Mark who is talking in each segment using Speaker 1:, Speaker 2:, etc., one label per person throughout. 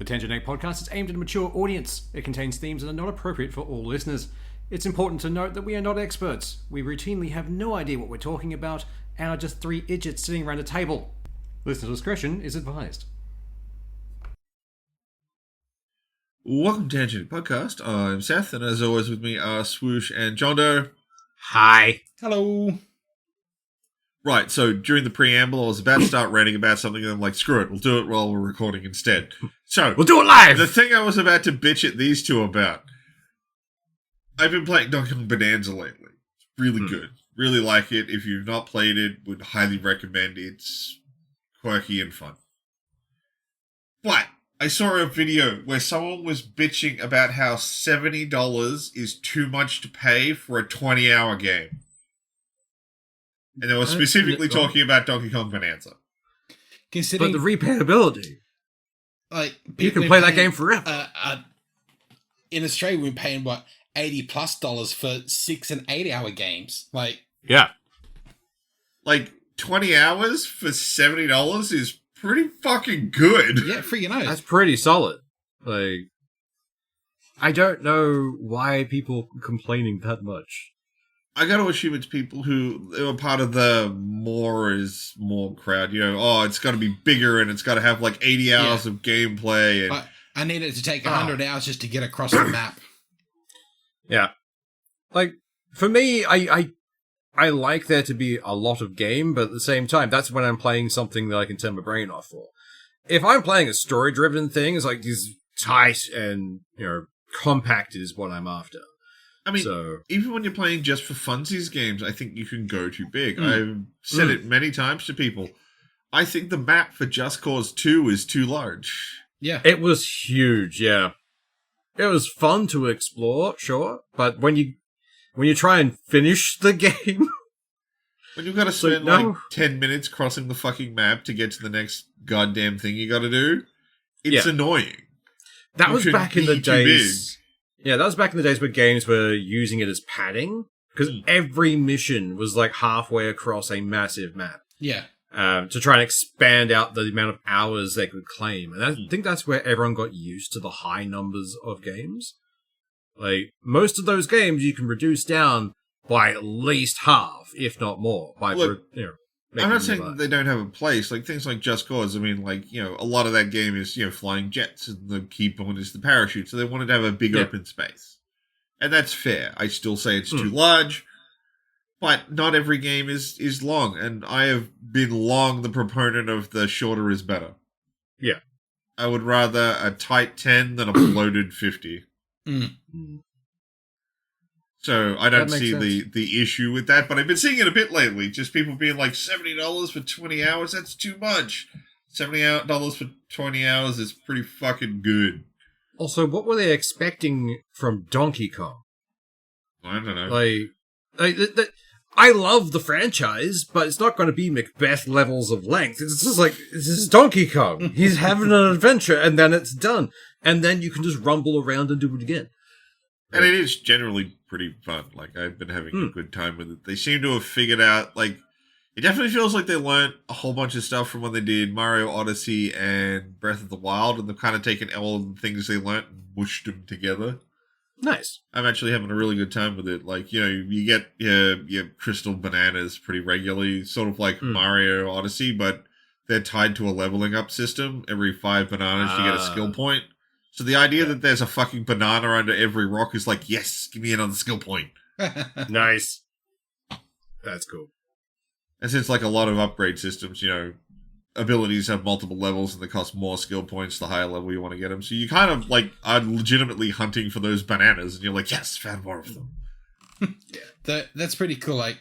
Speaker 1: The Tangent Egg podcast is aimed at a mature audience. It contains themes that are not appropriate for all listeners. It's important to note that we are not experts. We routinely have no idea what we're talking about and are just three idiots sitting around a table. Listener discretion is advised.
Speaker 2: Welcome to Tangent Podcast. I'm Seth, and as always with me are Swoosh and John Doe.
Speaker 3: Hi.
Speaker 4: Hello.
Speaker 2: Right, so during the preamble, I was about to start ranting about something, and I'm like, screw it, we'll do it while we're recording instead. So,
Speaker 3: We'll do it live!
Speaker 2: the thing I was about to bitch at these two about, I've been playing Donkey Kong Bonanza lately. It's really good. Really like it. If you've not played it, would highly recommend it. It's quirky and fun. But I saw a video where someone was bitching about how $70 is too much to pay for a 20-hour game. And they were specifically talking about Donkey Kong Bonanza.
Speaker 3: But
Speaker 4: Considering,
Speaker 3: the replayability.
Speaker 4: like,
Speaker 3: You can play that game forever.
Speaker 4: in Australia, we're paying, what, $80+ for 6 and 8 hour games. Like,
Speaker 3: Yeah.
Speaker 2: Like, 20 hours for $70 is pretty fucking good.
Speaker 4: yeah, freaking out.
Speaker 3: That's pretty solid. Like, I don't know why people are complaining that much.
Speaker 2: I gotta assume it's people who are part of the more is more crowd. You know, oh, it's gotta be bigger and it's gotta have like 80 hours of gameplay. And
Speaker 4: But I needed to take 100 hours just to get across the map.
Speaker 3: Yeah. Like, for me, I like there to be a lot of game, but at the same time, that's when I'm playing something that I can turn my brain off for. If I'm playing a story-driven thing, it's like these tight and, compacted is what I'm after.
Speaker 2: I mean,
Speaker 3: So,
Speaker 2: even when you're playing just for funsies games, I think you can go too big. I've said it many times to people. I think the map for Just Cause 2 is too large.
Speaker 4: Yeah.
Speaker 3: it was huge, yeah. It was fun to explore, sure, but when you try and finish the game,
Speaker 2: When you've got to spend like 10 minutes crossing the fucking map to get to the next goddamn thing you gotta do, it's annoying.
Speaker 3: that
Speaker 2: You
Speaker 3: was
Speaker 2: could
Speaker 3: back in the
Speaker 2: be too
Speaker 3: days. Yeah, that was back in the days where games were using it as padding, because every mission was like halfway across a massive map.
Speaker 4: Yeah.
Speaker 3: To try and expand out the amount of hours they could claim. And I think that's where everyone got used to the high numbers of games. Like, most of those games you can reduce down by at least half, if not more.
Speaker 2: Look,
Speaker 3: making
Speaker 2: I'm not
Speaker 3: them
Speaker 2: saying
Speaker 3: large.
Speaker 2: that they don't have a place. Like, things like Just Cause, I mean, like, a lot of that game is, flying jets, and the key point is the parachute, so they wanted to have a big open space. And that's fair. I still say it's too large, but not every game is long, and I have been long the proponent of the shorter is better.
Speaker 3: Yeah.
Speaker 2: I would rather a tight 10 than a bloated 50. So I don't
Speaker 3: That makes
Speaker 2: see the issue with that, but I've been seeing it a bit lately. Just people being like, $70 for 20 hours, that's too much. $70 for 20 hours is pretty fucking good.
Speaker 3: Also, what were they expecting from Donkey Kong?
Speaker 2: I don't know.
Speaker 3: I love the franchise, but it's not going to be Macbeth levels of length. It's just like, this is Donkey Kong. He's having an adventure, and then it's done. And then you can just rumble around and do it again.
Speaker 2: And it is generally pretty fun. Like, I've been having a good time with it. They seem to have figured out, like, it definitely feels like they learned a whole bunch of stuff from when they did Mario Odyssey and Breath of the Wild, and they've kind of taken all of the things they learned and mushed them together.
Speaker 3: Nice.
Speaker 2: I'm actually having a really good time with it. Like, you get your crystal bananas pretty regularly, sort of like Mario Odyssey, but they're tied to a leveling up system. Every 5 bananas, you get a skill point. So the idea that there's a fucking banana under every rock is like, yes, give me another skill point.
Speaker 3: Nice. That's cool.
Speaker 2: And since, like, a lot of upgrade systems, abilities have multiple levels and they cost more skill points the higher level you want to get them. So you kind of, like, are legitimately hunting for those bananas and you're like, yes, found more of them.
Speaker 4: That's pretty cool. Like,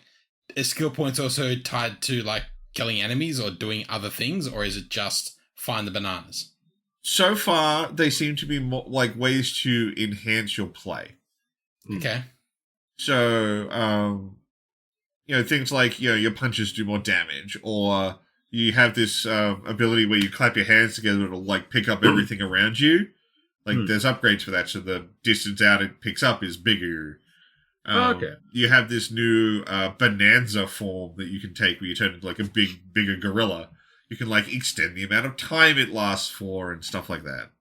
Speaker 4: is skill points also tied to, like, killing enemies or doing other things, or is it just find the bananas?
Speaker 2: So far, they seem to be more like ways to enhance your play.
Speaker 4: Okay.
Speaker 2: So, things like, your punches do more damage, or you have this ability where you clap your hands together, it'll, like, pick up everything around you. Like, there's upgrades for that, so the distance out it picks up is bigger.
Speaker 3: Okay.
Speaker 2: You have this new bonanza form that you can take where you turn into, like, a bigger gorilla. You can, like, extend the amount of time it lasts for and stuff like that.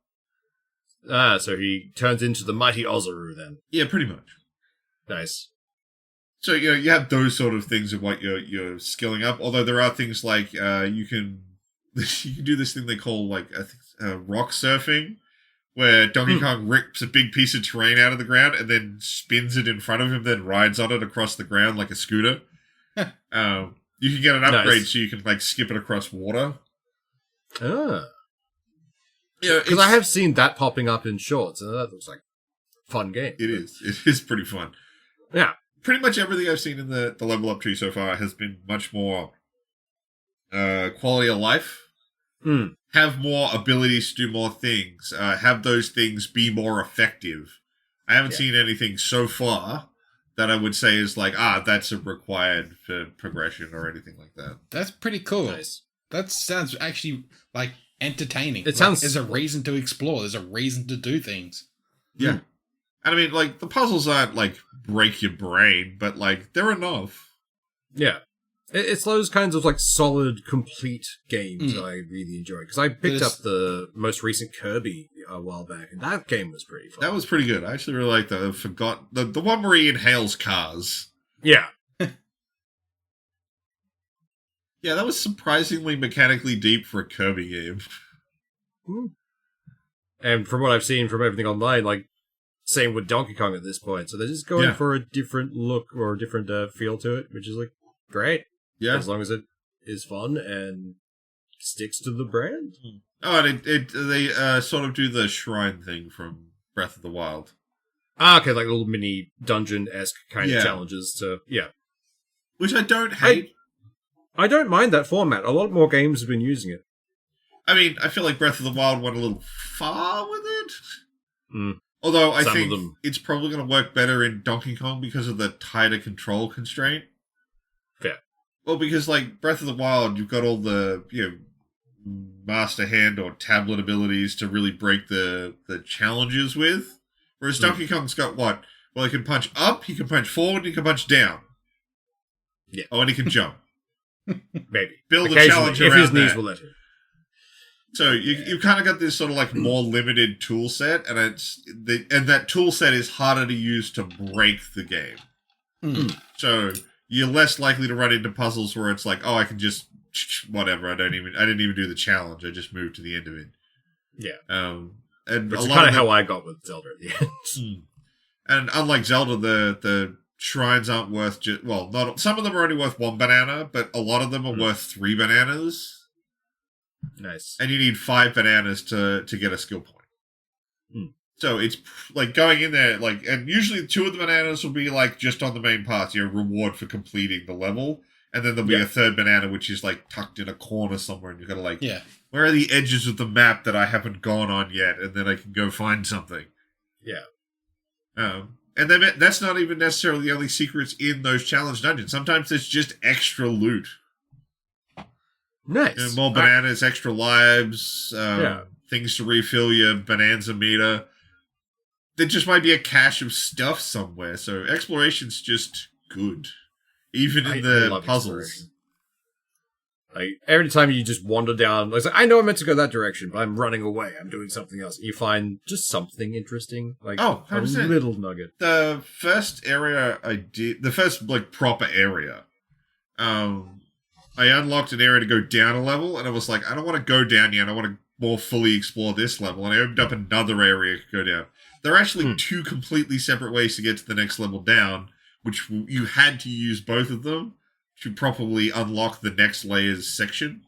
Speaker 3: So he turns into the mighty Ozaru then.
Speaker 2: Yeah, pretty much.
Speaker 3: Nice.
Speaker 2: So, you have those sort of things of what you're skilling up. Although there are things like you can do this thing they call like rock surfing, where Donkey Kong rips a big piece of terrain out of the ground and then spins it in front of him, then rides on it across the ground like a scooter. You can get an upgrade so you can like skip it across water.
Speaker 3: Ah.
Speaker 2: Yeah,
Speaker 3: because I have seen that popping up in shorts, and that looks like a fun game.
Speaker 2: It is pretty fun.
Speaker 3: Yeah.
Speaker 2: Pretty much everything I've seen in the level up tree so far has been much more quality of life. Have more abilities to do more things. Have those things be more effective. I haven't seen anything so far that I would say is like, that's a required for progression or anything like that.
Speaker 4: That's pretty cool.
Speaker 3: Nice.
Speaker 4: That sounds actually like entertaining.
Speaker 3: It sounds.
Speaker 4: There's a reason to explore. There's a reason to do things.
Speaker 2: Yeah. And I mean, like, the puzzles aren't, like, break your brain, but, like, they're enough.
Speaker 3: Yeah. It's those kinds of, like, solid, complete games that I really enjoy. Because I picked up the most recent Kirby a while back, and that game was pretty fun.
Speaker 2: That was pretty good. I actually really liked that. I forgot. The one where he inhales cars.
Speaker 3: Yeah.
Speaker 2: Yeah, that was surprisingly mechanically deep for a Kirby game.
Speaker 3: And from what I've seen from everything online, like, same with Donkey Kong at this point. So they're just going for a different look or a different feel to it, which is, like, great.
Speaker 2: Yeah.
Speaker 3: As long as it is fun and sticks to the brand.
Speaker 2: Oh, and they sort of do the shrine thing from Breath of the Wild.
Speaker 3: Okay, like little mini dungeon-esque kind of challenges to,
Speaker 2: Which I don't hate.
Speaker 3: I don't mind that format. A lot more games have been using it.
Speaker 2: I mean, I feel like Breath of the Wild went a little far with it. Although I think it's probably going to work better in Donkey Kong because of the tighter control constraint.
Speaker 3: Fair.
Speaker 2: Well, because like Breath of the Wild, you've got all the master hand or tablet abilities to really break the challenges with. Whereas Donkey Kong's got what? Well, he can punch up, he can punch forward, he can punch down.
Speaker 3: Yeah.
Speaker 2: Oh, and he can jump.
Speaker 3: Maybe.
Speaker 2: Build a challenge around
Speaker 3: if his knees
Speaker 2: that.
Speaker 3: will let him.
Speaker 2: So you kind of got this sort of like more limited tool set, and and that tool set is harder to use to break the game. So you're less likely to run into puzzles where it's like, I can just whatever. I didn't even do the challenge. I just moved to the end of it.
Speaker 3: Yeah.
Speaker 2: And
Speaker 3: which is kind of how I got with Zelda at the end.
Speaker 2: And unlike Zelda, the shrines aren't worth not some of them are only worth 1 banana, but a lot of them are worth 3 bananas.
Speaker 3: Nice.
Speaker 2: And you need 5 bananas to get a skill point. So it's like going in there, like, and usually 2 of the bananas will be like just on the main path, your reward for completing the level. And then there'll be a 3rd banana, which is like tucked in a corner somewhere, and you've got to like, where are the edges of the map that I haven't gone on yet? And then I can go find something.
Speaker 3: Yeah.
Speaker 2: And then that's not even necessarily the only secrets in those challenge dungeons. Sometimes it's just extra loot.
Speaker 3: Nice.
Speaker 2: More bananas, extra lives, things to refill your bonanza meter. There just might be a cache of stuff somewhere. So exploration's just good. Even in the puzzles.
Speaker 3: Like, every time you just wander down, like, I know I'm meant to go that direction, but I'm running away. I'm doing something else. You find just something interesting. Like,
Speaker 2: 100%.
Speaker 3: A little nugget.
Speaker 2: The first area the first, like, proper area, I unlocked an area to go down a level, and I was like, I don't want to go down yet. I want to more fully explore this level. And I opened up another area to go down. There are actually 2 completely separate ways to get to the next level down, which you had to use both of them to properly unlock the next layer's section.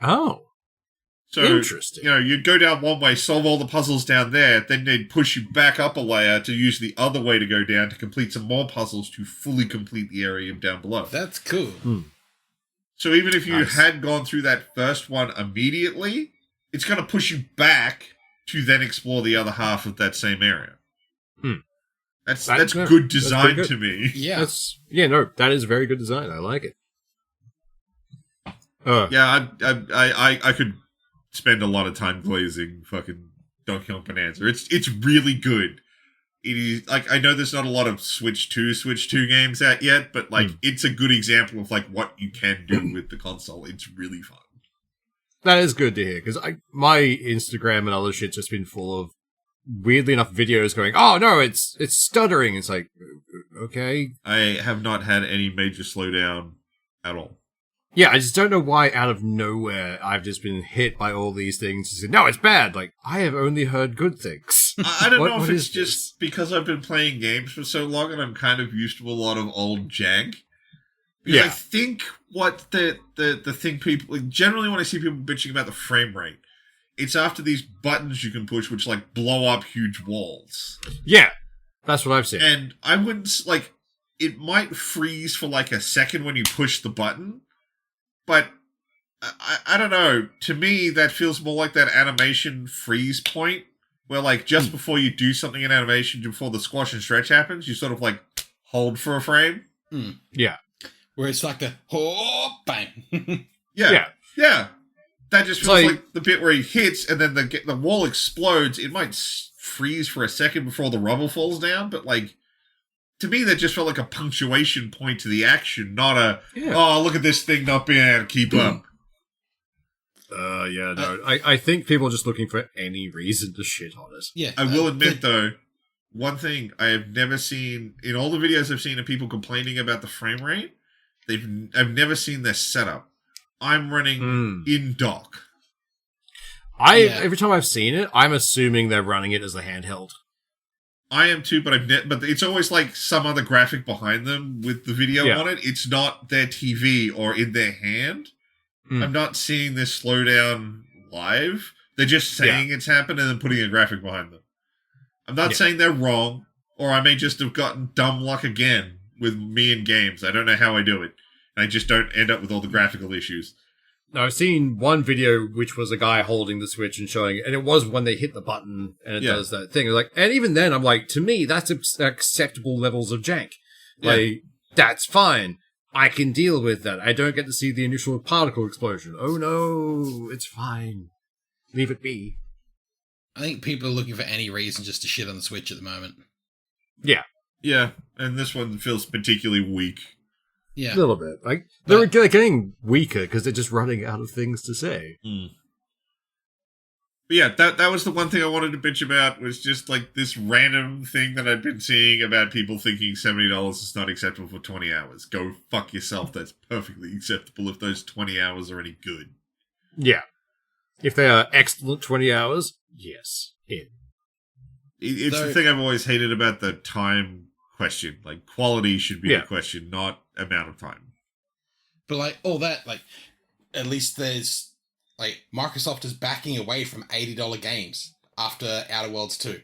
Speaker 3: Oh.
Speaker 2: So,
Speaker 3: interesting.
Speaker 2: You'd go down one way, solve all the puzzles down there, then they'd push you back up a layer to use the other way to go down to complete some more puzzles to fully complete the area down below.
Speaker 4: That's cool.
Speaker 2: So even if you had gone through that first one immediately, it's going to push you back to then explore the other half of that same area. That's good design to me.
Speaker 4: Yeah.
Speaker 3: That is very good design. I like it.
Speaker 2: Yeah, I could spend a lot of time glazing fucking Donkey Kong Bonanza. It's really good. It is like, I know there's not a lot of Switch 2 games out yet, but like it's a good example of like what you can do with the console. It's really fun.
Speaker 3: That is good to hear, because my Instagram and other shit's just been full of weirdly enough videos going, oh no, it's stuttering. It's like, okay.
Speaker 2: I have not had any major slowdown at all.
Speaker 3: Yeah, I just don't know why out of nowhere I've just been hit by all these things. And said, no, it's bad. Like, I have only heard good things.
Speaker 2: I don't know if
Speaker 3: what
Speaker 2: it's
Speaker 3: is
Speaker 2: just because I've been playing games for so long and I'm kind of used to a lot of old jank. Because I think what the thing people... Like, generally when I see people bitching about the frame rate, it's after these buttons you can push which, like, blow up huge walls.
Speaker 3: Yeah, that's what I've seen.
Speaker 2: And I wouldn't... Like, it might freeze for, like, a second when you push the button, but I don't know. To me, that feels more like that animation freeze point where, like, just before you do something in animation, before the squash and stretch happens, you sort of, like, hold for a frame.
Speaker 3: Yeah.
Speaker 4: Where it's like the, oh, bang.
Speaker 2: Yeah. That just feels like the bit where he hits and then the wall explodes. It might freeze for a second before the rubble falls down, but, like, to me, that just felt like a punctuation point to the action, not a, oh, look at this thing not being able to keep up.
Speaker 3: I think people are just looking for any reason to shit on it.
Speaker 4: Yeah.
Speaker 2: I will admit, though, one thing I have never seen, in all the videos I've seen of people complaining about the frame rate, I've never seen their setup. I'm running in dock.
Speaker 3: Every time I've seen it, I'm assuming they're running it as a handheld.
Speaker 2: I am too, but but it's always like some other graphic behind them with the video on it. It's not their TV or in their hand. I'm not seeing this slowdown live. They're just saying it's happened and then putting a graphic behind them. I'm not saying they're wrong, or I may just have gotten dumb luck again with me in games. I don't know how I do it. I just don't end up with all the graphical issues.
Speaker 3: Now, I've seen one video which was a guy holding the Switch and showing it, and it was when they hit the button and it does that thing. Like, and even then, I'm like, to me, that's acceptable levels of jank. Like, that's fine. I can deal with that. I don't get to see the initial particle explosion. Oh no, it's fine. Leave it be.
Speaker 4: I think people are looking for any reason just to shit on the Switch at the moment.
Speaker 3: Yeah.
Speaker 2: Yeah, and this one feels particularly weak.
Speaker 4: Yeah.
Speaker 3: A little bit. Like, they're getting weaker because they're just running out of things to say.
Speaker 2: But yeah, that was the one thing I wanted to bitch about, was just like this random thing that I've been seeing about people thinking $70 is not acceptable for 20 hours. Go fuck yourself. That's perfectly acceptable if those 20 hours are any good.
Speaker 3: Yeah. If they are excellent 20 hours, yes.
Speaker 2: It's the thing I've always hated about the time question. Like, quality should be the question, not amount of time.
Speaker 4: But, like, all that, like, at least there's, like, Microsoft is backing away from $80 games after Outer Worlds 2.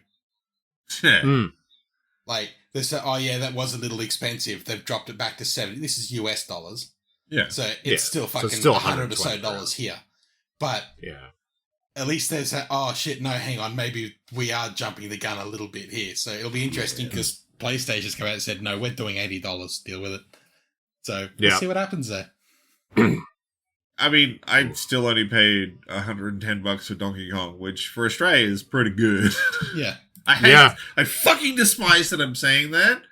Speaker 4: Like, they say, oh yeah, that was a little expensive. They've dropped it back to 70. This is US dollars.
Speaker 2: Yeah.
Speaker 4: So it's still fucking
Speaker 3: still
Speaker 4: $100 or so dollars here. But at least there's that, oh shit, no, hang on, maybe we are jumping the gun a little bit here. So it'll be interesting because PlayStation's come out and said, no, we're doing $80, deal with it. So we'll see what happens there.
Speaker 2: I mean, I still only paid $110 for Donkey Kong, which for Australia is pretty good.
Speaker 4: Yeah.
Speaker 2: I fucking despise that I'm saying that,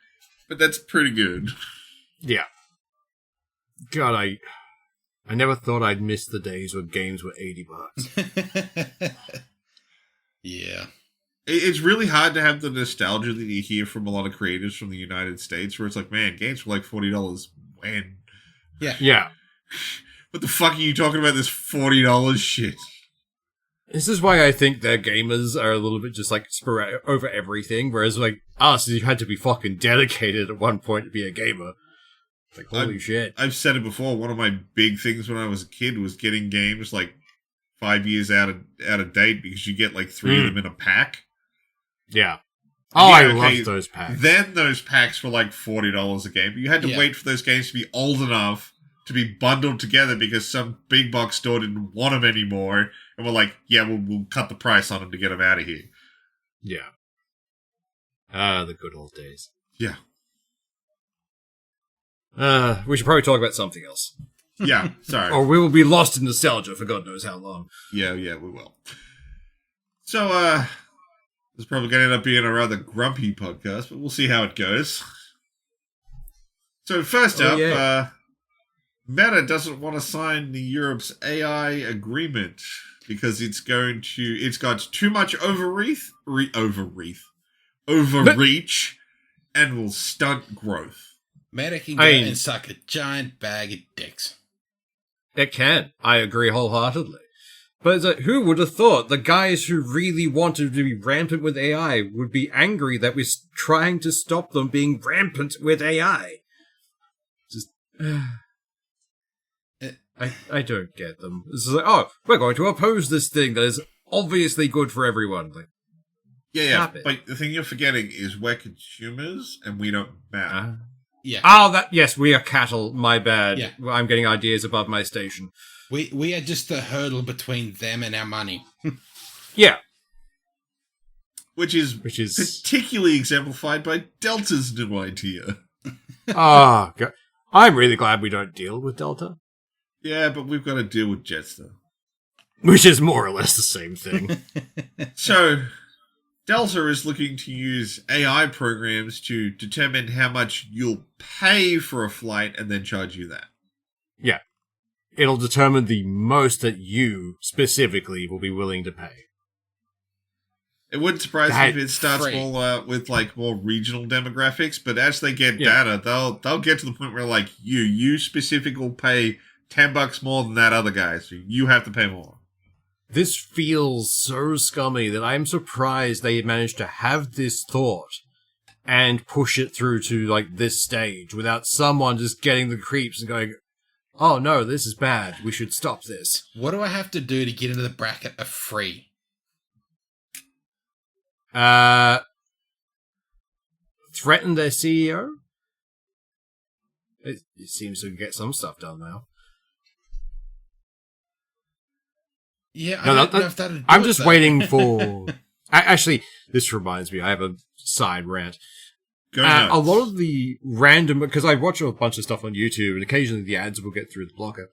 Speaker 2: but that's pretty good.
Speaker 3: Yeah. God, I never thought I'd miss the days when games were $80.
Speaker 4: Yeah.
Speaker 2: It's really hard to have the nostalgia that you hear from a lot of creators from the United States, where it's like, man, games were like $40 when?
Speaker 3: Yeah.
Speaker 2: What the fuck are you talking about, this $40 shit?
Speaker 3: This is why I think their gamers are a little bit just like sporadic over everything, whereas like us, you had to be fucking dedicated at one point to be a gamer. Like, holy shit.
Speaker 2: I've said it before, one of my big things when I was a kid was getting games like 5 years out of date because you get like 3 of them in a pack.
Speaker 3: Yeah. Oh, I loved those packs.
Speaker 2: Then those packs were like $40 a game, but you had to wait for those games to be old enough to be bundled together because some big box store didn't want them anymore, and we're like, yeah, we'll cut the price on them to get them out of here.
Speaker 3: Yeah. Ah, the good old days.
Speaker 2: Yeah.
Speaker 3: We should probably talk about something else.
Speaker 2: Yeah, sorry.
Speaker 3: Or we will be lost in nostalgia for God knows how long.
Speaker 2: Yeah, we will. So, this is probably going to end up being a rather grumpy podcast, but we'll see how it goes. So, first up, Meta doesn't want to sign the Europe's AI agreement. because it's got too much overreach, and will stunt growth.
Speaker 4: Meta can go and suck a giant bag of dicks.
Speaker 3: It can. I agree wholeheartedly. But it's like, who would have thought the guys who really wanted to be rampant with AI would be angry that we're trying to stop them being rampant with AI? Just... I don't get them. It's like, oh, we're going to oppose this thing that is obviously good for everyone. Like,
Speaker 2: yeah. But the thing you're forgetting is we're consumers and we don't matter.
Speaker 4: Yeah.
Speaker 3: Oh, yes, we are cattle. My bad.
Speaker 4: Yeah.
Speaker 3: I'm getting ideas above my station.
Speaker 4: We are just the hurdle between them and our money.
Speaker 3: Yeah.
Speaker 2: Which is particularly exemplified by Delta's new idea.
Speaker 1: Ah, God. I'm really glad we don't deal with Delta.
Speaker 2: Yeah, but we've got to deal with Jetstar.
Speaker 1: Which is more or less the same thing.
Speaker 2: So, Delta is looking to use AI programs to determine how much you'll pay for a flight and then charge you that.
Speaker 1: Yeah. It'll determine the most that you, specifically, will be willing to pay.
Speaker 2: It wouldn't surprise me if it starts more with like more regional demographics, but as they get data, they'll get to the point where like you specifically will pay $10 more than that other guy, so you have to pay more.
Speaker 1: This feels so scummy that I'm surprised they managed to have this thought and push it through to like this stage without someone just getting the creeps and going, oh no, this is bad. We should stop this.
Speaker 4: What do I have to do to get into the bracket of free?
Speaker 1: Threaten their CEO? It seems to get some stuff done now.
Speaker 4: Yeah, I don't know if that'd do
Speaker 1: I'm
Speaker 4: it,
Speaker 1: just
Speaker 4: though.
Speaker 1: waiting for... Actually, this reminds me, I have a side rant. A lot of the random... Because I watch a bunch of stuff on YouTube, and occasionally the ads will get through the blocker.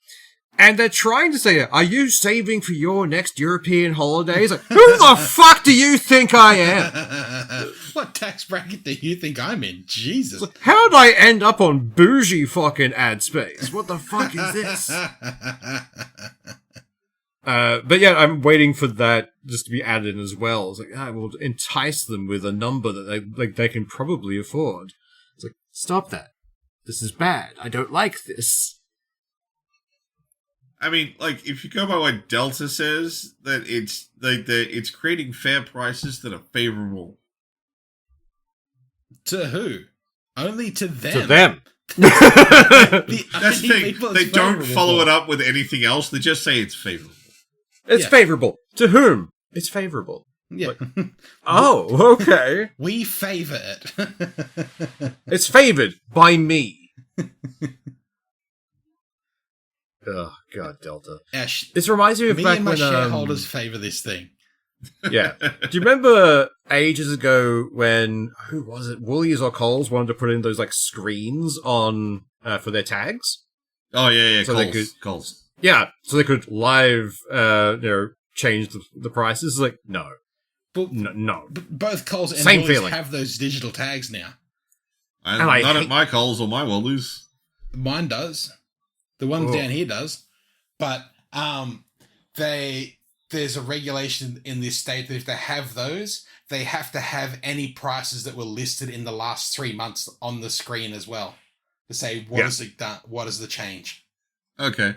Speaker 1: And they're trying to say, are you saving for your next European holidays? Like, who the fuck do you think I am?
Speaker 4: What tax bracket do you think I'm in? Jesus.
Speaker 1: Like, how did I end up on bougie fucking ad space? What the fuck is this? But yeah, I'm waiting for that just to be added in as well. It's like, we'll entice them with a number that they can probably afford. It's like, stop that. This is bad. I don't like this.
Speaker 2: I mean, like, if you go by what Delta says, that it's like it's creating fair prices that are favorable.
Speaker 4: To who? Only to them.
Speaker 1: To them.
Speaker 2: That's the thing. They don't follow it up with anything else. They just say it's favorable.
Speaker 1: It's favorable. To whom? It's favorable.
Speaker 4: Yeah.
Speaker 1: Like, oh, okay.
Speaker 4: We favor it.
Speaker 1: It's favored by me. Oh, God, Delta.
Speaker 4: Ash,
Speaker 1: this reminds me of back
Speaker 4: and my
Speaker 1: when...
Speaker 4: shareholders favor this thing.
Speaker 1: Yeah. Do you remember ages ago when, who was it, Woolies or Coles wanted to put in those, like, screens on, for their tags?
Speaker 2: Oh, yeah,
Speaker 1: so
Speaker 2: Coles.
Speaker 1: Yeah, so they could live, change the prices. Like, no.
Speaker 4: But,
Speaker 1: no.
Speaker 4: Both Coles and
Speaker 1: Same
Speaker 4: Woolies
Speaker 1: feeling.
Speaker 4: have those digital tags now.
Speaker 2: Not at my Coles or my Woolies.
Speaker 4: Mine does. The one down here does. But there's a regulation in this state that if they have those, they have to have any prices that were listed in the last 3 months on the screen as well. To say, what is it done? What is the change?
Speaker 2: Okay.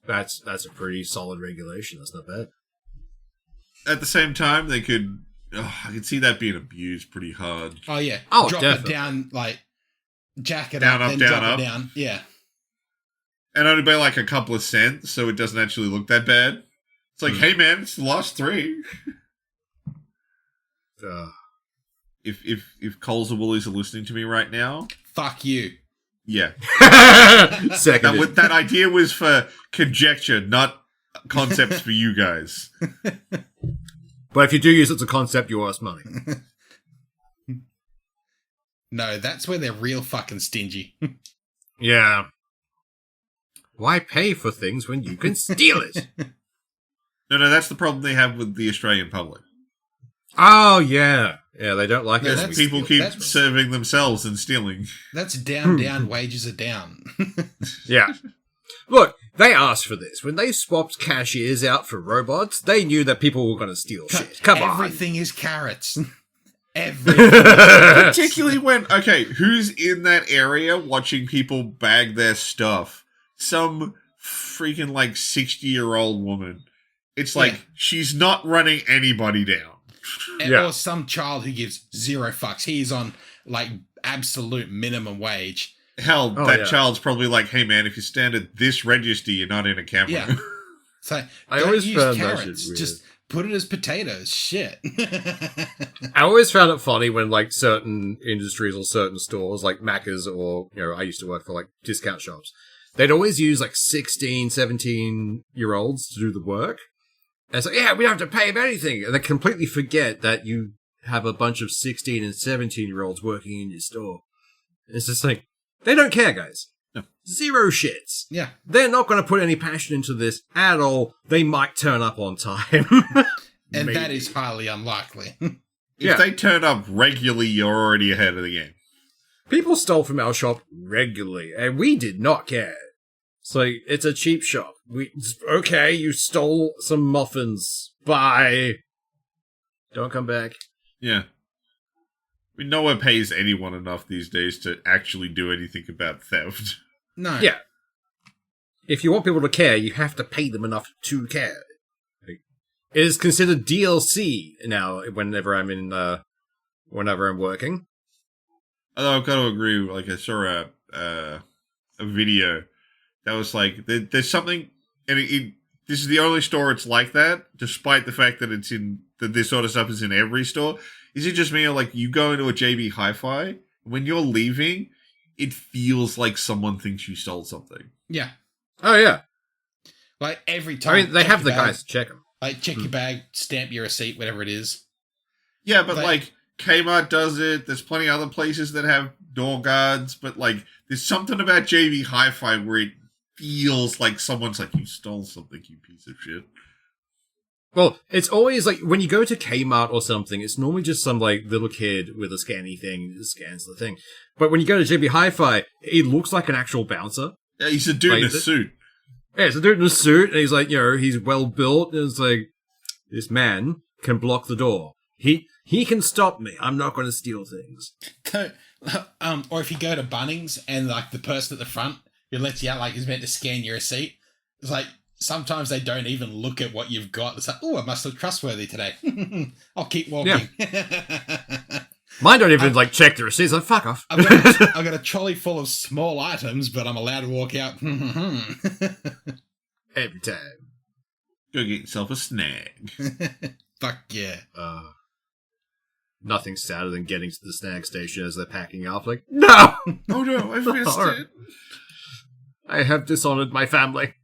Speaker 1: That's a pretty solid regulation. That's not bad.
Speaker 2: At the same time, they could... I could see that being abused pretty hard.
Speaker 4: Oh, yeah.
Speaker 1: Oh,
Speaker 4: drop
Speaker 1: definitely.
Speaker 4: it down, like, jack it
Speaker 2: down,
Speaker 4: up,
Speaker 2: up,
Speaker 4: then
Speaker 2: down,
Speaker 4: drop
Speaker 2: up.
Speaker 4: it down. Yeah.
Speaker 2: And only by like a couple of cents, so it doesn't actually look that bad. It's like, hey man, it's the last 3. If Coles or Woolies are listening to me right now,
Speaker 4: Fuck you.
Speaker 2: yeah.
Speaker 1: Second.
Speaker 2: That idea was for conjecture, not concepts for you guys.
Speaker 1: But if you do use it as a concept, you owe us money.
Speaker 4: No, that's where they're real fucking stingy.
Speaker 1: Yeah. Why pay for things when you can steal it?
Speaker 2: No, that's the problem they have with the Australian public.
Speaker 1: Oh, yeah. Yeah, they don't like
Speaker 2: Yes,
Speaker 1: it.
Speaker 2: people keep serving themselves and stealing.
Speaker 4: That's down, wages are down.
Speaker 1: Yeah. Look,
Speaker 3: They asked for this. When they swapped cashiers out for robots, they knew that people were going to steal shit. Come on.
Speaker 4: Everything is carrots. Everything.
Speaker 2: Particularly when, okay, who's in that area watching people bag their stuff? Some freaking, like, 60-year-old woman. It's like, she's not running anybody down.
Speaker 4: Or some child who gives zero fucks. He's on, like, absolute minimum wage.
Speaker 2: Hell, that child's probably like, hey man, if you stand at this register, you're not in a camera.
Speaker 4: Yeah. So,
Speaker 3: I always
Speaker 4: use
Speaker 3: found
Speaker 4: carrots.
Speaker 3: that shit weird.
Speaker 4: Just put it as potatoes. Shit.
Speaker 3: I always found it funny when, like, certain industries or certain stores, like Macca's or, I used to work for, like, discount shops. They'd always use, like, 16, 17-year-olds to do the work. And it's like, yeah, we don't have to pay them anything. And they completely forget that you have a bunch of 16 and 17-year-olds working in your store. And it's just like, they don't care, guys.
Speaker 2: No.
Speaker 3: Zero shits.
Speaker 4: Yeah.
Speaker 3: They're not going to put any passion into this at all. They might turn up on time.
Speaker 4: And that is highly unlikely.
Speaker 2: If they turn up regularly, you're already ahead of the game.
Speaker 3: People stole from our shop regularly, and we did not care. So it's a cheap shop. Okay, you stole some muffins. Bye. Don't come back.
Speaker 2: Yeah. I mean, no one pays anyone enough these days to actually do anything about theft.
Speaker 4: No.
Speaker 3: Yeah. If you want people to care, you have to pay them enough to care. It is considered DLC now whenever I'm working.
Speaker 2: Although I've got to agree, like I saw a video that was like, there's something, and this is the only store it's like that, despite the fact that that this sort of stuff is in every store. Is it just me, or like you go into a JB Hi-Fi, when you're leaving, it feels like someone thinks you stole something.
Speaker 4: Yeah.
Speaker 3: Oh, yeah.
Speaker 4: Like every time.
Speaker 3: I mean, they have the guys to check them.
Speaker 4: Like, check your bag, stamp your receipt, whatever it is.
Speaker 2: Yeah, but like Kmart does it. There's plenty of other places that have door guards, but like there's something about JB Hi-Fi where it feels like someone's like, you stole something, you piece of shit.
Speaker 3: Well, it's always like when you go to Kmart or something, it's normally just some like little kid with a scanny thing that scans the thing. But when you go to JB Hi-Fi, it looks like an actual bouncer.
Speaker 2: Yeah, he's a dude in a suit.
Speaker 3: Yeah, it's a dude in a suit, and he's like, he's well built, and it's like, this man can block the door. He can stop me. I'm not going to steal things.
Speaker 4: Or if you go to Bunnings and like the person at the front who lets you out like is meant to scan your receipt, it's like sometimes they don't even look at what you've got. It's like, oh, I must look trustworthy today. I'll keep walking.
Speaker 3: Yeah. Mine don't even check the receipts. Like, fuck off.
Speaker 4: I've got a trolley full of small items, but I'm allowed to walk out.
Speaker 3: Every time.
Speaker 2: Go get yourself a snag.
Speaker 4: Fuck yeah.
Speaker 3: Nothing sadder than getting to the snag station as they're packing up. Like, no!
Speaker 2: Oh no, I've missed it.
Speaker 3: I have dishonored my family.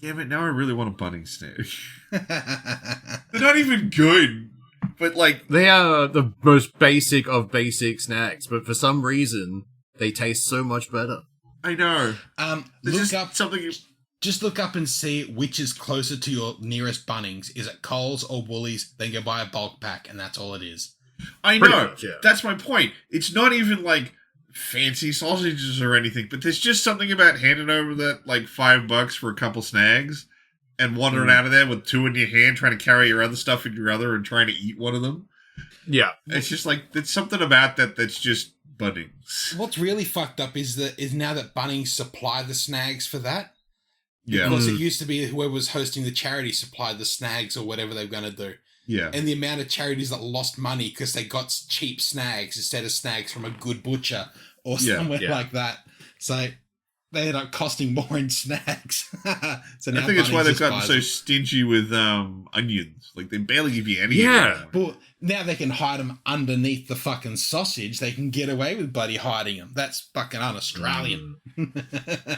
Speaker 2: Damn it, now I really want a Bunnings snag. They're not even good. But like,
Speaker 3: they are the most basic of basic snacks, but for some reason they taste so much better.
Speaker 2: I know.
Speaker 4: Just look up and see which is closer to your nearest Bunnings. Is it Coles or Woolies? Then go buy a bulk pack, and that's all it is.
Speaker 2: I know. Much, yeah. That's my point. It's not even like fancy sausages or anything, but there's just something about handing over that like $5 for a couple snags. And wandering out of there with two in your hand, trying to carry your other stuff in your other and trying to eat one of them.
Speaker 3: Yeah.
Speaker 2: It's just like, there's something about that that's just Bunnings.
Speaker 4: What's really fucked up is now that Bunnings supply the snags for that.
Speaker 2: Yeah.
Speaker 4: Because it used to be whoever was hosting the charity supplied the snags or whatever they were going to do.
Speaker 2: Yeah.
Speaker 4: And the amount of charities that lost money because they got cheap snags instead of snags from a good butcher or somewhere like that. So they end up costing more in snacks. So now
Speaker 2: I think it's why they've gotten so stingy with onions. Like, they barely give you any.
Speaker 3: Yeah.
Speaker 4: But now they can hide them underneath the fucking sausage. They can get away with bloody hiding them. That's fucking un-Australian.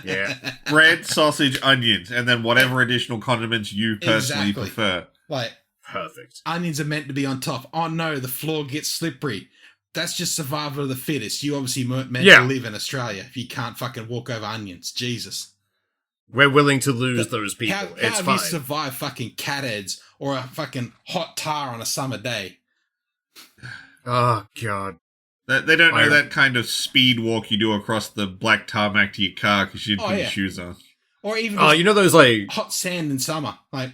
Speaker 3: Yeah.
Speaker 2: Bread, sausage, onions, and then whatever additional condiments you personally prefer.
Speaker 4: Like,
Speaker 3: perfect.
Speaker 4: Onions are meant to be on top. Oh no, the floor gets slippery. That's just survival of the fittest. You obviously meant to live in Australia if you can't fucking walk over onions. Jesus.
Speaker 3: We're willing to lose those people.
Speaker 4: How have you survived fucking cat heads or a fucking hot tar on a summer day?
Speaker 3: Oh, God.
Speaker 2: They don't know that kind of speed walk you do across the black tarmac to your car because you didn't put your shoes on.
Speaker 4: Or even
Speaker 3: you know those like
Speaker 4: hot sand in summer. Like,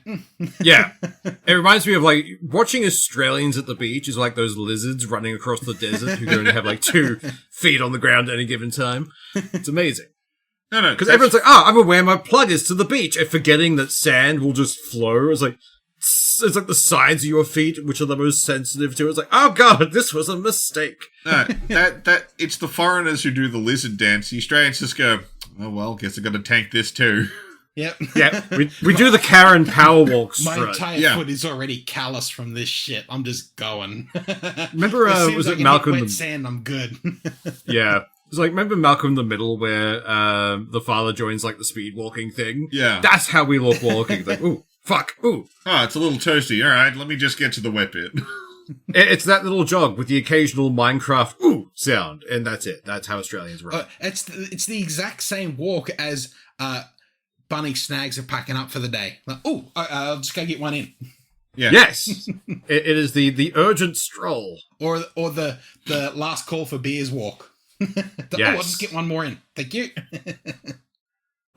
Speaker 3: yeah. It reminds me of like watching Australians at the beach is like those lizards running across the desert who only have like 2 feet on the ground at any given time. It's amazing.
Speaker 2: No,
Speaker 3: Because everyone's like, I'm gonna wear my pluggers to the beach, and forgetting that sand will just flow. It's like the sides of your feet, which are the most sensitive to it. It's like, oh god, this was a mistake.
Speaker 2: No, that it's the foreigners who do the lizard dance. The Australians just go, oh well, guess I got to tank this too.
Speaker 4: Yep.
Speaker 3: Yeah, we do the Karen power walk
Speaker 4: My
Speaker 3: strut.
Speaker 4: entire foot is already calloused from this shit. I'm just going.
Speaker 3: Remember, was it Malcolm?
Speaker 4: Wet sand, I'm good.
Speaker 3: Yeah. It's like, remember Malcolm in the Middle where the father joins like the speed walking thing?
Speaker 2: Yeah.
Speaker 3: That's how we look walking. Like, ooh, fuck, ooh.
Speaker 2: Oh, it's a little toasty. All right, let me just get to the wet bit.
Speaker 3: It's that little jog with the occasional Minecraft ooh sound, and that's it. That's how Australians run.
Speaker 4: It's the exact same walk as Bunny Snags are packing up for the day. Like, I'll just go get one in.
Speaker 2: Yeah.
Speaker 3: Yes, it is the urgent stroll,
Speaker 4: Or the last call for beers walk.
Speaker 3: Yes.
Speaker 4: I'll just get one more in. Thank you.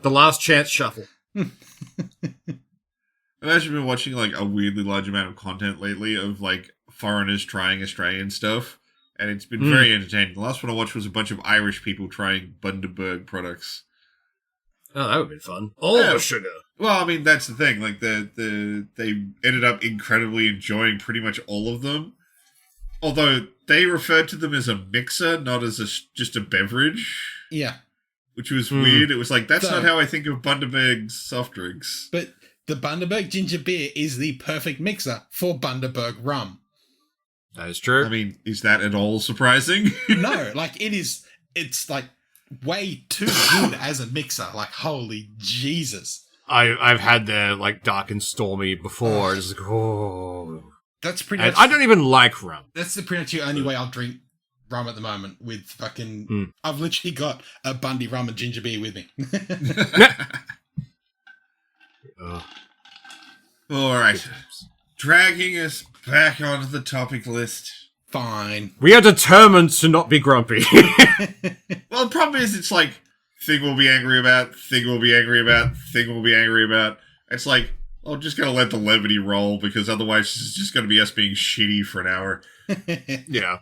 Speaker 3: the last chance shuffle.
Speaker 2: I've actually been watching like a weirdly large amount of content lately of like foreigners trying Australian stuff, and it's been very entertaining. The last one I watched was a bunch of Irish people trying Bundaberg products.
Speaker 3: Oh, that would be fun. The sugar.
Speaker 2: Well, I mean that's the thing. Like they ended up incredibly enjoying pretty much all of them. Although they referred to them as a mixer, not as just a beverage.
Speaker 4: Yeah.
Speaker 2: Which was weird. It was like, that's not how I think of Bundaberg's soft drinks.
Speaker 4: But the Bundaberg ginger beer is the perfect mixer for Bundaberg rum.
Speaker 3: That is true.
Speaker 2: I mean, is that at all surprising?
Speaker 4: No, like it's like way too good as a mixer. Like, holy Jesus.
Speaker 3: I've had their like dark and stormy before. It's like, oh.
Speaker 4: That's pretty
Speaker 3: And
Speaker 4: much...
Speaker 3: I don't even like rum.
Speaker 4: That's pretty much the only way I'll drink rum at the moment with fucking... I've literally got a Bundy rum and ginger beer with me.
Speaker 2: All right. Dragging us back onto the topic list.
Speaker 4: Fine.
Speaker 3: We are determined to not be grumpy.
Speaker 2: Well, the problem is it's like, thing we'll be angry about, thing we'll be angry about, thing we'll be angry about. It's like... I'm just going to let the levity roll because otherwise it's just going to be us being shitty for an hour.
Speaker 3: Yeah.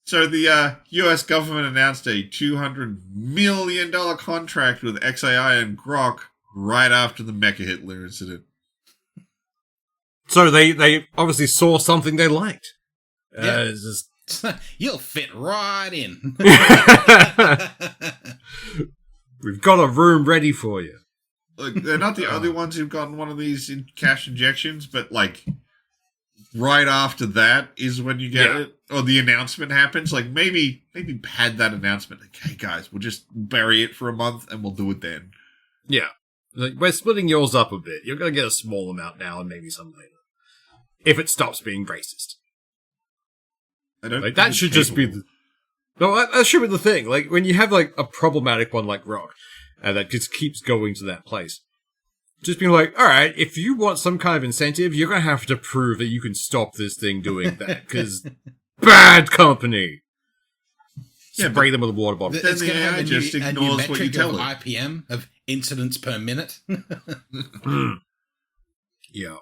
Speaker 2: So the US government announced a $200 million contract with XAI and Grok right after the Mecha Hitler incident.
Speaker 3: So they obviously saw something they liked.
Speaker 4: Yeah.
Speaker 3: It's just...
Speaker 4: You'll fit right in.
Speaker 3: We've got a room ready for you.
Speaker 2: Look, they're not the only ones who've gotten one of these cash injections, but like right after that is when you get it, or the announcement happens. Like maybe pad that announcement. Like, hey guys, we'll just bury it for a month and we'll do it then.
Speaker 3: Yeah, like, we're splitting yours up a bit. You're gonna get a small amount now and maybe some later, if it stops being racist.
Speaker 2: I don't.
Speaker 3: Like that should just be the. No, that should be the thing. Like when you have like a problematic one like Rock. That just keeps going to that place. Just being like, all right, if you want some kind of incentive, you're going to have to prove that you can stop this thing doing that, because bad company. Spray them with a water bottle.
Speaker 4: It's going to have
Speaker 2: just
Speaker 4: a new
Speaker 2: ignores what you
Speaker 4: metric
Speaker 2: tell
Speaker 4: of
Speaker 2: it.
Speaker 4: IPM, of incidents per minute.
Speaker 3: Yeah.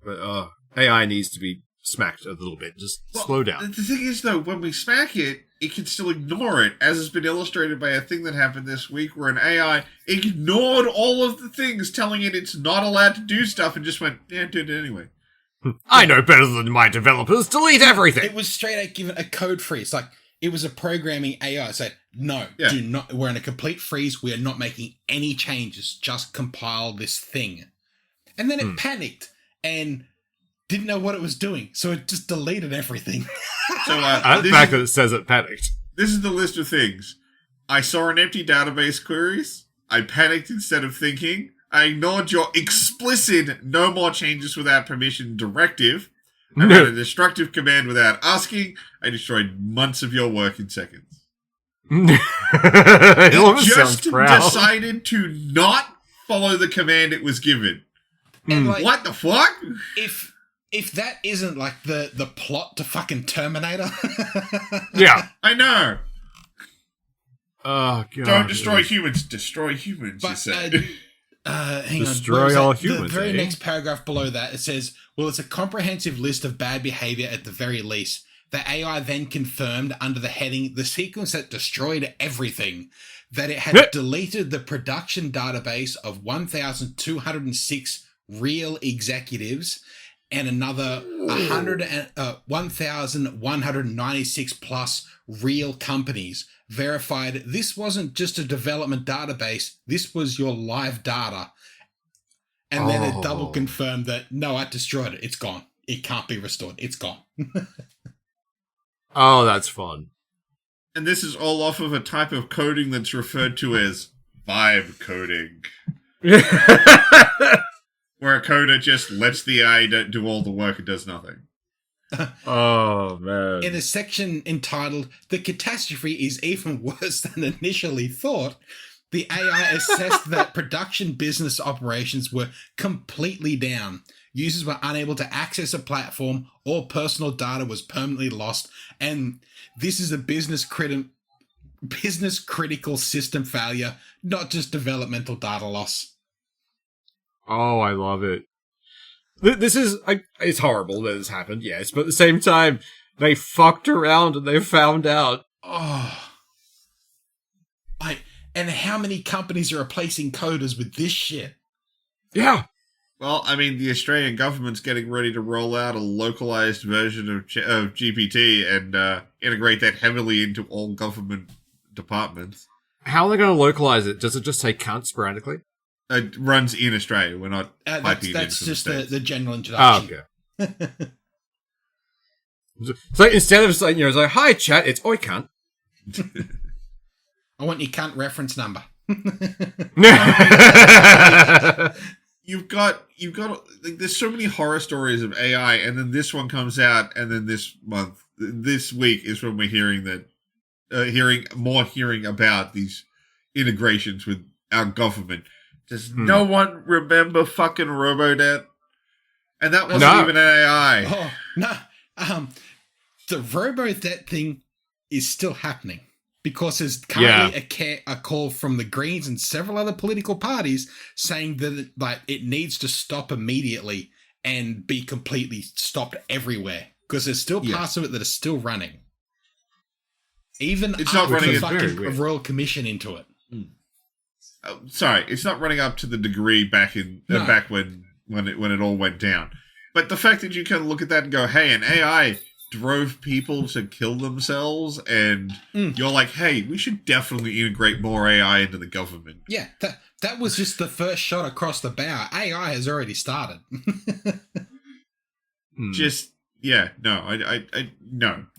Speaker 3: But AI needs to be smacked a little bit. Just slow down.
Speaker 2: The thing is, though, when we smack it, it can still ignore it, as has been illustrated by a thing that happened this week where an AI ignored all of the things telling it it's not allowed to do stuff and just went, yeah, do it anyway.
Speaker 3: I know better than my developers. Delete everything.
Speaker 4: It was straight out given a code freeze. Like, it was a programming AI. Said, no, do not. We're in a complete freeze. We are not making any changes. Just compile this thing. And then it panicked and didn't know what it was doing, so it just deleted everything.
Speaker 2: So
Speaker 3: the fact that it says it panicked.
Speaker 2: This is the list of things. I saw an empty database queries. I panicked instead of thinking. I ignored your explicit no more changes without permission directive. I ran a destructive command without asking. I destroyed months of your work in seconds.
Speaker 3: It
Speaker 2: just
Speaker 3: proud.
Speaker 2: decided to not follow the command it was given.
Speaker 4: And like,
Speaker 2: What the fuck?
Speaker 4: If that isn't like the plot to fucking Terminator.
Speaker 3: Yeah.
Speaker 2: I know.
Speaker 3: Oh, God.
Speaker 2: Don't destroy humans. Destroy humans, you said.
Speaker 4: Hang
Speaker 3: Destroy
Speaker 4: on.
Speaker 3: all
Speaker 4: The
Speaker 3: humans,
Speaker 4: very
Speaker 3: eh?
Speaker 4: next paragraph below that, it says, well, it's a comprehensive list of bad behavior at the very least. The AI then confirmed under the heading, the sequence that destroyed everything, that it had deleted the production database of 1,206 real executives and another 1,196 plus real companies. Verified this wasn't just a development database, this was your live data. And then it double confirmed that, no, I destroyed it. It's gone. It can't be restored. It's gone.
Speaker 3: Oh, that's fun.
Speaker 2: And this is all off of a type of coding that's referred to as vibe coding. Where a coder just lets the AI do all the work and does nothing.
Speaker 3: Oh, man.
Speaker 4: In a section entitled, The Catastrophe is Even Worse Than Initially Thought, the AI assessed that production business operations were completely down. Users were unable to access a platform, all personal data was permanently lost, and this is a business critical system failure, not just developmental data loss.
Speaker 3: Oh, I love it. This is... it's horrible that this happened, yes, but at the same time, they fucked around and they found out.
Speaker 4: Oh. And how many companies are replacing coders with this shit?
Speaker 3: Yeah.
Speaker 2: Well, I mean, the Australian government's getting ready to roll out a localized version of GPT and integrate that heavily into all government departments.
Speaker 3: How are they going to localize it? Does it just say cunt sporadically?
Speaker 2: It runs in Australia. We're not piping it
Speaker 4: that's
Speaker 2: into
Speaker 4: just
Speaker 2: the
Speaker 4: general introduction.
Speaker 3: Oh, okay. So instead of saying, it's like, hi, chat, it's oi cunt.
Speaker 4: I want your cunt reference number.
Speaker 2: You've got like, there's so many horror stories of AI, and then this one comes out, and then this week is when we're hearing about these integrations with our government. Does no one remember fucking Robodet? And that wasn't even an AI.
Speaker 4: Oh no, the Robodet thing is still happening. Because there's currently a call from the Greens and several other political parties saying that it needs to stop immediately and be completely stopped everywhere. Because there's still parts of it that are still running. Even
Speaker 2: it's not running
Speaker 4: a fucking Royal Commission into it.
Speaker 2: Sorry, it's not running up to the degree back when it all went down. But the fact that you can look at that and go, hey, an AI drove people to kill themselves, and you're like, hey, we should definitely integrate more AI into the government.
Speaker 4: Yeah, that was just the first shot across the bow. AI has already started.
Speaker 2: No,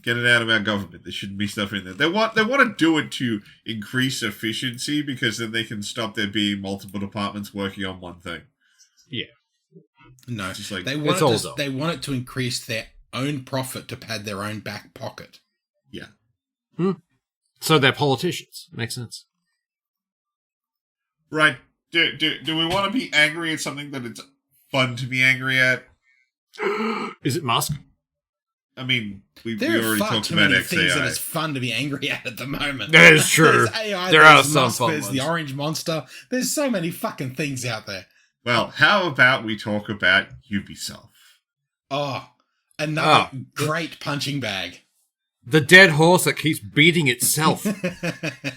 Speaker 2: get it out of our government. There shouldn't be stuff in there. They want to do it to increase efficiency, because then they can stop there being multiple departments working on one thing.
Speaker 3: Yeah.
Speaker 4: No,
Speaker 2: just like,
Speaker 4: they want it to increase their own profit to pad their own back pocket.
Speaker 2: Yeah.
Speaker 3: So they're politicians. Makes sense.
Speaker 2: Right. Do we want to be angry at something that it's fun to be angry at?
Speaker 3: Is it Musk?
Speaker 2: I mean, we
Speaker 4: there
Speaker 2: already
Speaker 4: are far
Speaker 2: talked
Speaker 4: too
Speaker 2: about
Speaker 4: many
Speaker 2: XAI.
Speaker 4: things that it's fun to be angry at the moment.
Speaker 3: That is true.
Speaker 4: There's AI,
Speaker 3: there are
Speaker 4: there's
Speaker 3: some
Speaker 4: Musk,
Speaker 3: fun
Speaker 4: there's
Speaker 3: ones.
Speaker 4: the Orange Monster. There's so many fucking things out there.
Speaker 2: Well, how about we talk about Ubisoft?
Speaker 4: Oh, another great punching bag.
Speaker 3: The dead horse that keeps beating itself.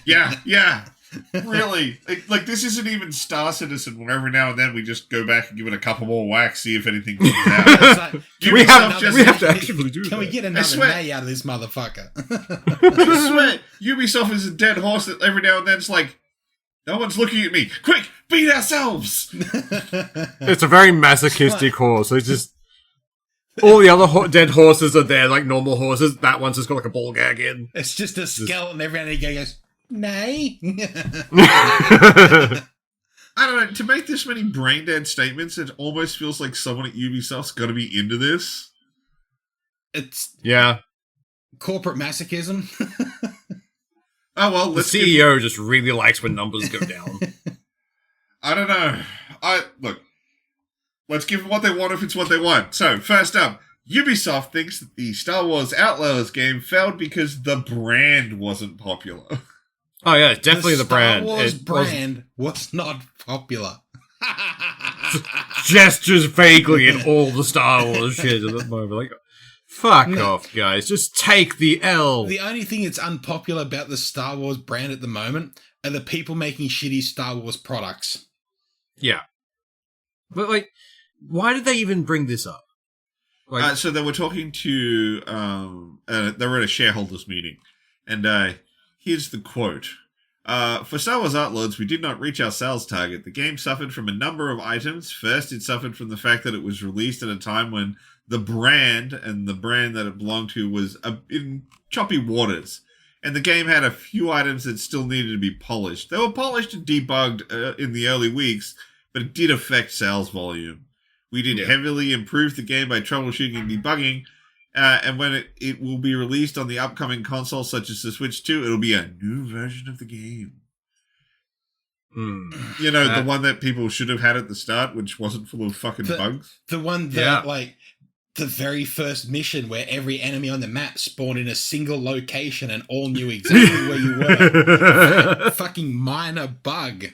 Speaker 2: Yeah. Really. Like, this isn't even Star Citizen, where every now and then we just go back and give it a couple more whacks, see if anything comes out.
Speaker 3: we have to actually do that.
Speaker 4: Can we get another nay out of this motherfucker?
Speaker 2: I swear, Ubisoft is a dead horse that every now and then it's like, no one's looking at me. Quick, beat ourselves!
Speaker 3: It's a very masochistic horse. It's just... all the other dead horses are there like normal horses. That one's just got like a ball gag in.
Speaker 4: It's just a skeleton. Every now and again goes, nay.
Speaker 2: I don't know. To make this many brain dead statements, it almost feels like someone at Ubisoft's got to be into this.
Speaker 4: It's corporate masochism.
Speaker 2: Oh well,
Speaker 3: the CEO just really likes when numbers go down.
Speaker 2: I don't know. Let's give them what they want if it's what they want. So, first up, Ubisoft thinks that the Star Wars Outlaws game failed because the brand wasn't popular.
Speaker 3: Oh yeah, definitely the brand.
Speaker 4: Star Wars
Speaker 3: It
Speaker 4: brand was not popular.
Speaker 3: gestures vaguely in all the Star Wars shit at the moment. Like, fuck off, guys. Just take the L.
Speaker 4: The only thing that's unpopular about the Star Wars brand at the moment are the people making shitty Star Wars products.
Speaker 3: Yeah. But, like, why did they even bring this up? Like,
Speaker 2: So they were talking to, they were at a shareholders meeting, and here's the quote. For Star Wars Outlords, we did not reach our sales target. The game suffered from a number of items. First, it suffered from the fact that it was released at a time when the brand and the brand that it belonged to was in choppy waters. And the game had a few items that still needed to be polished. They were polished and debugged in the early weeks, but it did affect sales volume. We did heavily improve the game by troubleshooting and debugging, and when it will be released on the upcoming consoles such as the Switch 2, it'll be a new version of the game. You know, the one that people should have had at the start, which wasn't full of fucking bugs?
Speaker 4: The one that, like, the very first mission where every enemy on the map spawned in a single location and all knew exactly where you were. Fucking minor bug.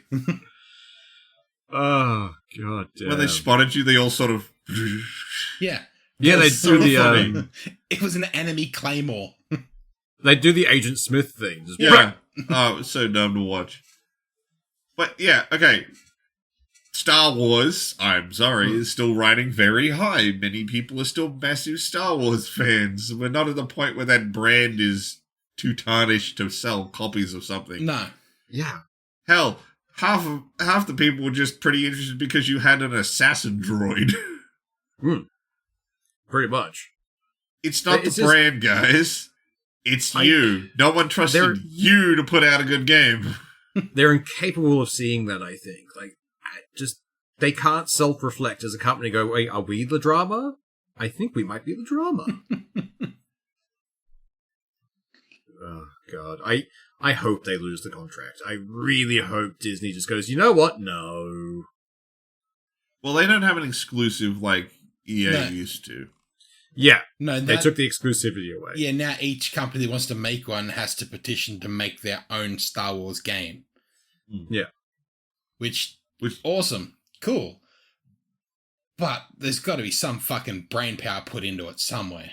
Speaker 3: oh, god damn.
Speaker 2: When they spotted you, they all sort of...
Speaker 4: Yeah.
Speaker 3: Yeah, they do the...
Speaker 4: It was an enemy claymore.
Speaker 3: They do the Agent Smith thing. Just
Speaker 2: yeah. Oh, it was so dumb to watch. But, yeah, okay. Star Wars, I'm sorry, is still riding very high. Many people are still massive Star Wars fans. We're not at the point where that brand is too tarnished to sell copies of something.
Speaker 4: No.
Speaker 3: Yeah.
Speaker 2: Hell, half the people were just pretty interested because you had an assassin droid.
Speaker 3: Pretty much.
Speaker 2: It's not the brand, guys. It's you. No one trusted you to put out a good game.
Speaker 3: They're incapable of seeing that, I think. Like, they can't self-reflect as a company and go, wait, are we the drama? I think we might be the drama. Oh, God. I hope they lose the contract. I really hope Disney just goes, you know what? No.
Speaker 2: Well, they don't have an exclusive like EA used to.
Speaker 3: Yeah.
Speaker 4: No,
Speaker 3: they took the exclusivity away.
Speaker 4: Yeah, now each company that wants to make one has to petition to make their own Star Wars game.
Speaker 3: Yeah.
Speaker 4: Which awesome. Cool. But there's got to be some fucking brain power put into it somewhere.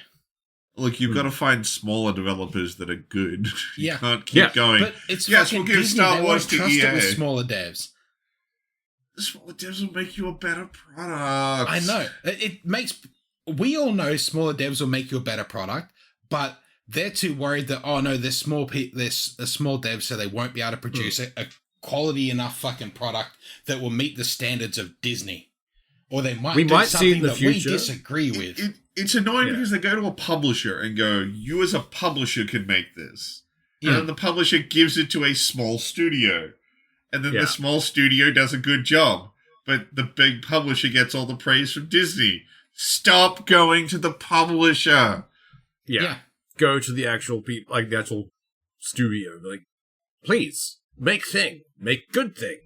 Speaker 2: Look, you've got to find smaller developers that are good. You can't keep going.
Speaker 4: But it's
Speaker 2: yes, we'll give
Speaker 4: Disney.
Speaker 2: Star Wars to
Speaker 4: trust
Speaker 2: EA.
Speaker 4: it with smaller devs.
Speaker 2: The smaller devs will make you a better product.
Speaker 4: I know. It makes... We all know smaller devs will make you a better product, but they're too worried that, oh no, they're small devs, so they won't be able to produce a quality enough fucking product that will meet the standards of Disney. Or they might do something that we disagree with.
Speaker 2: It's annoying because they go to a publisher and go, you as a publisher can make this. And then the publisher gives it to a small studio. And then the small studio does a good job. But the big publisher gets all the praise from Disney. Stop going to the publisher.
Speaker 3: Yeah. Go to the actual people, like the actual studio. Like, please, make good thing.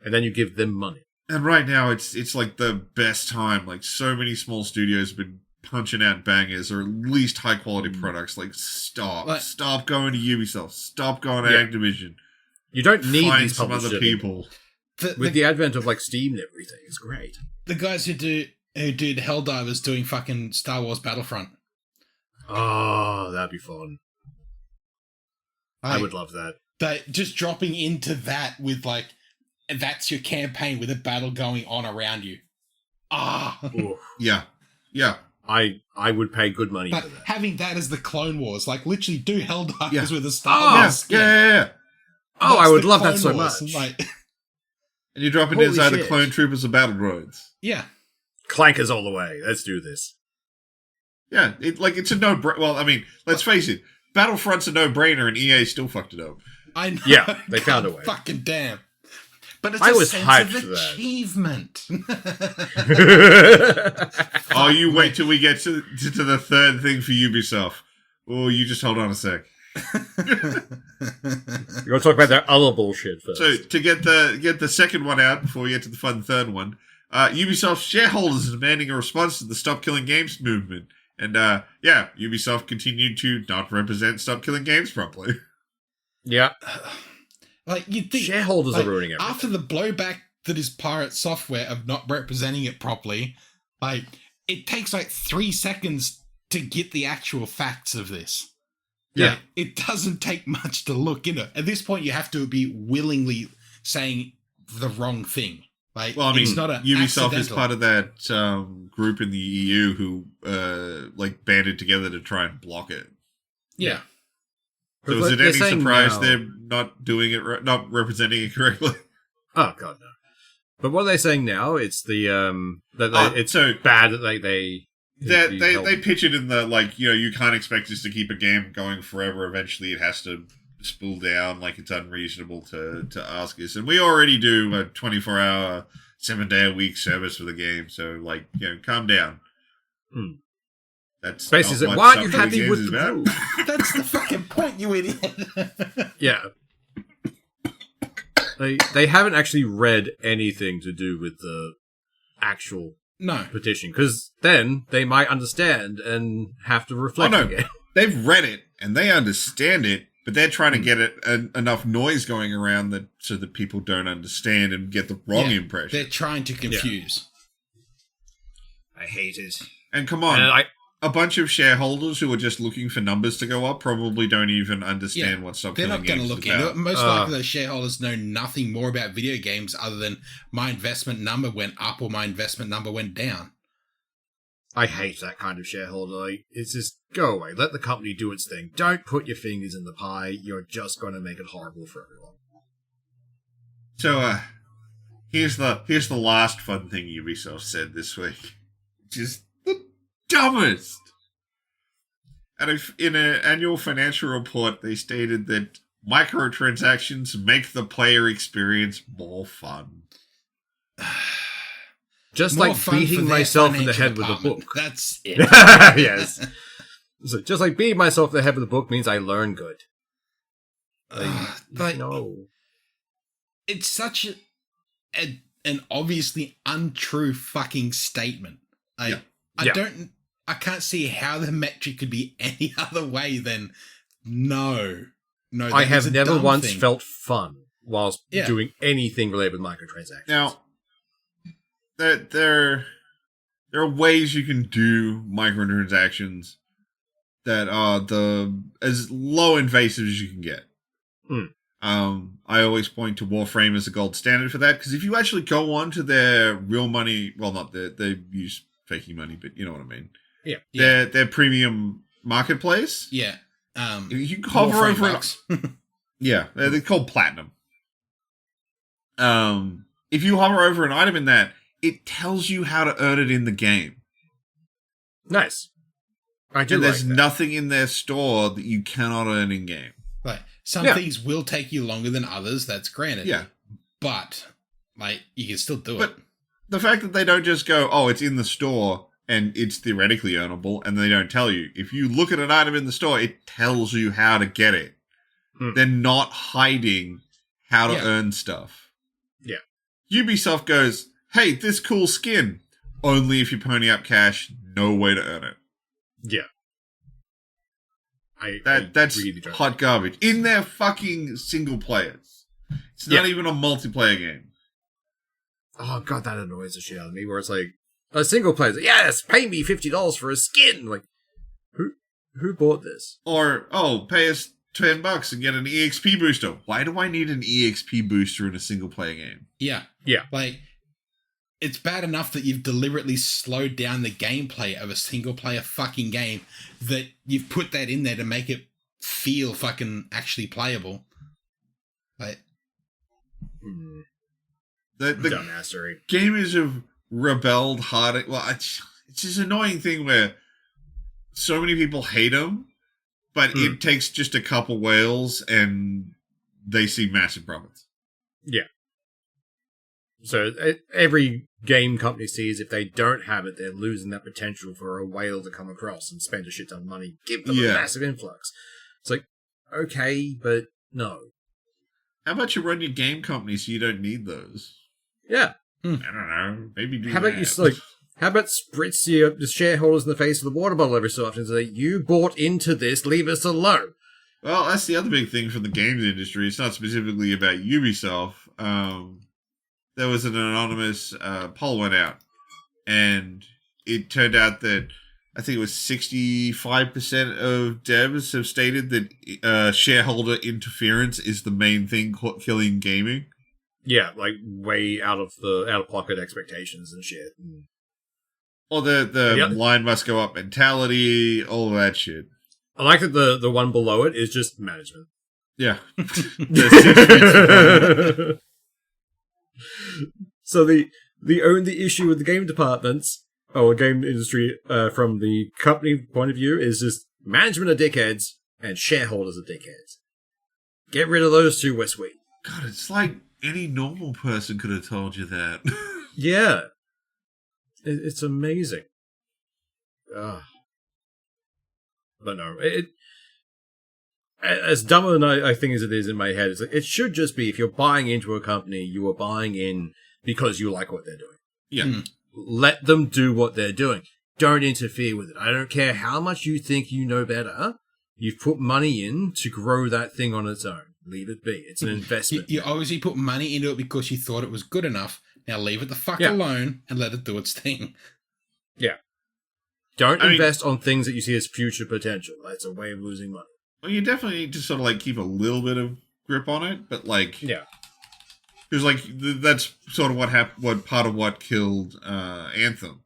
Speaker 3: And then you give them money.
Speaker 2: And right now, it's like the best time. Like, so many small studios have been punching out bangers, or at least high-quality products. Like, stop going to Ubisoft. Stop going to Activision.
Speaker 3: You don't need
Speaker 2: Find
Speaker 3: these
Speaker 2: some other people.
Speaker 3: With the advent of, like, Steam and everything, it's great.
Speaker 4: The guys who did Helldivers doing fucking Star Wars Battlefront.
Speaker 3: Oh, that'd be fun. I would love that.
Speaker 4: But just dropping into that with, like, that's your campaign with a battle going on around you.
Speaker 2: Yeah.
Speaker 3: I would pay good money for that.
Speaker 4: Having that as the Clone Wars, like literally do Helldivers with a Star Wars.
Speaker 2: Yeah.
Speaker 3: Oh, I would love that so much.
Speaker 2: And you drop it inside the clone troopers and battle droids.
Speaker 4: Yeah.
Speaker 3: Clankers all the way. Let's do this.
Speaker 2: Yeah, it's a no-brainer. Well, I mean, let's face it. Battlefront's a no-brainer, and EA still fucked it up.
Speaker 4: I know.
Speaker 3: Yeah, they found a way.
Speaker 4: Fucking damn. But it's
Speaker 3: I
Speaker 4: a
Speaker 3: was
Speaker 4: sense
Speaker 3: hyped
Speaker 4: of
Speaker 3: for that.
Speaker 4: achievement.
Speaker 2: Oh, you wait till we get to the third thing for Ubisoft. Oh, you just hold on a sec.
Speaker 3: You're going to talk about that other bullshit first.
Speaker 2: So, to get the second one out before we get to the fun third one, Ubisoft shareholders are demanding a response to the Stop Killing Games movement. And, Ubisoft continued to not represent Stop Killing Games properly.
Speaker 3: Yeah.
Speaker 4: Like, you'd think...
Speaker 3: Shareholders are ruining everything.
Speaker 4: After the blowback that is Pirate Software of not representing it properly, like, it takes, 3 seconds to get the actual facts of this.
Speaker 3: Yeah.
Speaker 4: Like, it doesn't take much to look into it. At this point, you have to be willingly saying the wrong thing. Like,
Speaker 2: Well, I mean,
Speaker 4: it's not
Speaker 2: Ubisoft is
Speaker 4: accidental.
Speaker 2: part of that group in the EU who banded together to try and block it.
Speaker 4: Yeah.
Speaker 2: So is it any surprise they're not doing it, not representing it correctly?
Speaker 3: Oh god, no! But what are they saying now? It's the it's
Speaker 2: so
Speaker 3: bad that they
Speaker 2: pitch it in the you can't expect us to keep a game going forever. Eventually, it has to spool down. Like, it's unreasonable to ask us, and we already do a 24-hour, 7-day-a-week service for the game. So calm down. That's
Speaker 3: basically
Speaker 2: not
Speaker 3: why
Speaker 2: what
Speaker 3: are you
Speaker 2: Subway
Speaker 3: happy
Speaker 2: Games
Speaker 3: with
Speaker 2: is
Speaker 3: the
Speaker 2: about.
Speaker 3: crew?
Speaker 4: That's the fucking point, you idiot.
Speaker 3: Yeah. They haven't actually read anything to do with the actual petition, because then they might understand and have to reflect again.
Speaker 2: They've read it and they understand it, but they're trying to get it enough noise going around so that people don't understand and get the wrong impression.
Speaker 4: They're trying to confuse.
Speaker 3: I hate it.
Speaker 2: And come on, a bunch of shareholders who are just looking for numbers to go up probably don't even understand what Stop
Speaker 4: They're
Speaker 2: Killing
Speaker 4: not going to
Speaker 2: Games
Speaker 4: look
Speaker 2: is
Speaker 4: into
Speaker 2: about.
Speaker 4: it. Most likely those shareholders know nothing more about video games other than my investment number went up or my investment number went down.
Speaker 3: I hate that kind of shareholder. It's just, go away. Let the company do its thing. Don't put your fingers in the pie. You're just going to make it horrible for everyone.
Speaker 2: So, here's the last fun thing Ubisoft said this week, which is the dumbest. And in an annual financial report, they stated that microtransactions make the player experience more fun.
Speaker 3: Just
Speaker 4: More
Speaker 3: like
Speaker 4: fun
Speaker 3: beating
Speaker 4: for their
Speaker 3: myself in the
Speaker 4: financial
Speaker 3: head with a
Speaker 4: department.
Speaker 3: book.
Speaker 4: That's it.
Speaker 3: Yes. So just like beating myself in the head with a book means I learn good.
Speaker 4: But
Speaker 3: no.
Speaker 4: it's such an obviously untrue fucking statement. I can't see how the metric could be any other way than no.
Speaker 3: I have never once
Speaker 4: thing.
Speaker 3: felt fun whilst doing anything related with microtransactions.
Speaker 2: Now, there are ways you can do microtransactions that are as low invasive as you can get. I always point to Warframe as the gold standard for that, because if you actually go on to their real money, well, not they use faking money, but you know what I mean.
Speaker 4: Yeah.
Speaker 2: Their premium marketplace.
Speaker 4: Yeah.
Speaker 2: You hover over it. Yeah, they're called Platinum. If you hover over an item in that, it tells you how to earn it in the game.
Speaker 3: Nice. I do.
Speaker 2: And there's
Speaker 3: like that.
Speaker 2: nothing in their store that you cannot earn in game.
Speaker 4: Right. Some things will take you longer than others, that's granted.
Speaker 2: Yeah.
Speaker 4: But, you can still do it.
Speaker 2: But the fact that they don't just go, oh, it's in the store and it's theoretically earnable, and they don't tell you. If you look at an item in the store, it tells you how to get it. They're not hiding how to earn stuff.
Speaker 3: Yeah.
Speaker 2: Ubisoft goes, hey, this cool skin. Only if you pony up cash, no way to earn it.
Speaker 3: Yeah.
Speaker 2: That's
Speaker 3: really don't
Speaker 2: hot garbage. In their fucking single players. It's not even a multiplayer game.
Speaker 3: Oh god, that annoys the shit out of me. Where it's like a single player, like, yes, pay me $50 for a skin. Like, who bought this?
Speaker 2: Or pay us $10 and get an EXP booster. Why do I need an EXP booster in a single player game?
Speaker 4: Yeah. It's bad enough that you've deliberately slowed down the gameplay of a single-player fucking game, that you've put that in there to make it feel fucking actually playable.
Speaker 2: The
Speaker 3: Dumbassery.
Speaker 2: gamers have rebelled hard. Well, it's this annoying thing where so many people hate them, but it takes just a couple whales and they see massive profits.
Speaker 3: Yeah. So every game company sees if they don't have it, they're losing that potential for a whale to come across and spend a shit ton of money. Give them a massive influx. It's like, okay, but no.
Speaker 2: How about you run your game company so you don't need those?
Speaker 3: Yeah.
Speaker 2: I don't know. Maybe do
Speaker 3: How
Speaker 2: that.
Speaker 3: about how about spritz the shareholders in the face with a water bottle every so often and say, you bought into this, leave us alone.
Speaker 2: Well, that's the other big thing from the games industry. It's not specifically about Ubisoft. There was an anonymous poll went out, and it turned out that I think it was 65% of devs have stated that shareholder interference is the main thing killing gaming.
Speaker 3: Yeah, like way out of pocket expectations and shit.
Speaker 2: Or the line must go up mentality, all of that shit.
Speaker 3: I like that the one below it is just management.
Speaker 2: Yeah.
Speaker 3: So the only issue with the game departments or game industry from the company point of view is just management are dickheads and shareholders are dickheads. Get rid of those two, we're sweet.
Speaker 2: God, it's like any normal person could have told you that.
Speaker 3: Yeah. It's amazing. But no, as dumb as I think as it is in my head, it's like, it should just be if you're buying into a company, you are buying in because you like what they're doing.
Speaker 2: Yeah.
Speaker 3: Let them do what they're doing. Don't interfere with it. I don't care how much you think you know better. You've put money in to grow that thing on its own. Leave it be. It's an investment.
Speaker 4: You obviously put money into it because you thought it was good enough. Now leave it the fuck alone and let it do its thing.
Speaker 3: Yeah. Don't invest on things that you see as future potential. That's a way of losing money.
Speaker 2: Well, you definitely need to sort of like keep a little bit of grip on it, but like,
Speaker 3: yeah,
Speaker 2: because like that's sort of what happened. What part of what killed Anthem?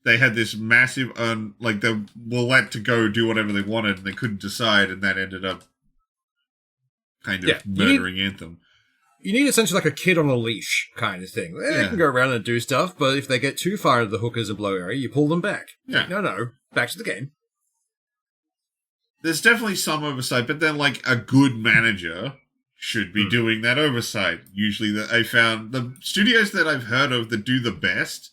Speaker 2: They had this massive, like they were let to go do whatever they wanted, and they couldn't decide, and that ended up kind of murdering Anthem.
Speaker 3: You need essentially like a kid on a leash kind of thing. They can go around and do stuff, but if they get too far into the hookers and blow area, you pull them back.
Speaker 2: Yeah.
Speaker 3: No, back to the game.
Speaker 2: There's definitely some oversight, but then like a good manager should be doing that oversight. Usually I found the studios that I've heard of that do the best,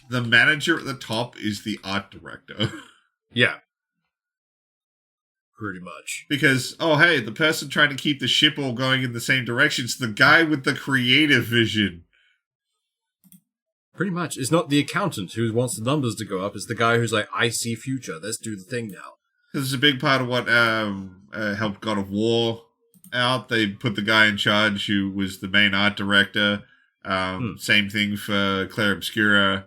Speaker 2: the manager at the top is the art director.
Speaker 3: Yeah. Pretty much.
Speaker 2: Because, hey, the person trying to keep the ship all going in the same direction is the guy with the creative vision.
Speaker 3: Pretty much. It's not the accountant who wants the numbers to go up. It's the guy who's like, I see future. Let's do the thing now.
Speaker 2: This is a big part of what helped God of War out. They put the guy in charge who was the main art director. Same thing for Claire Obscura.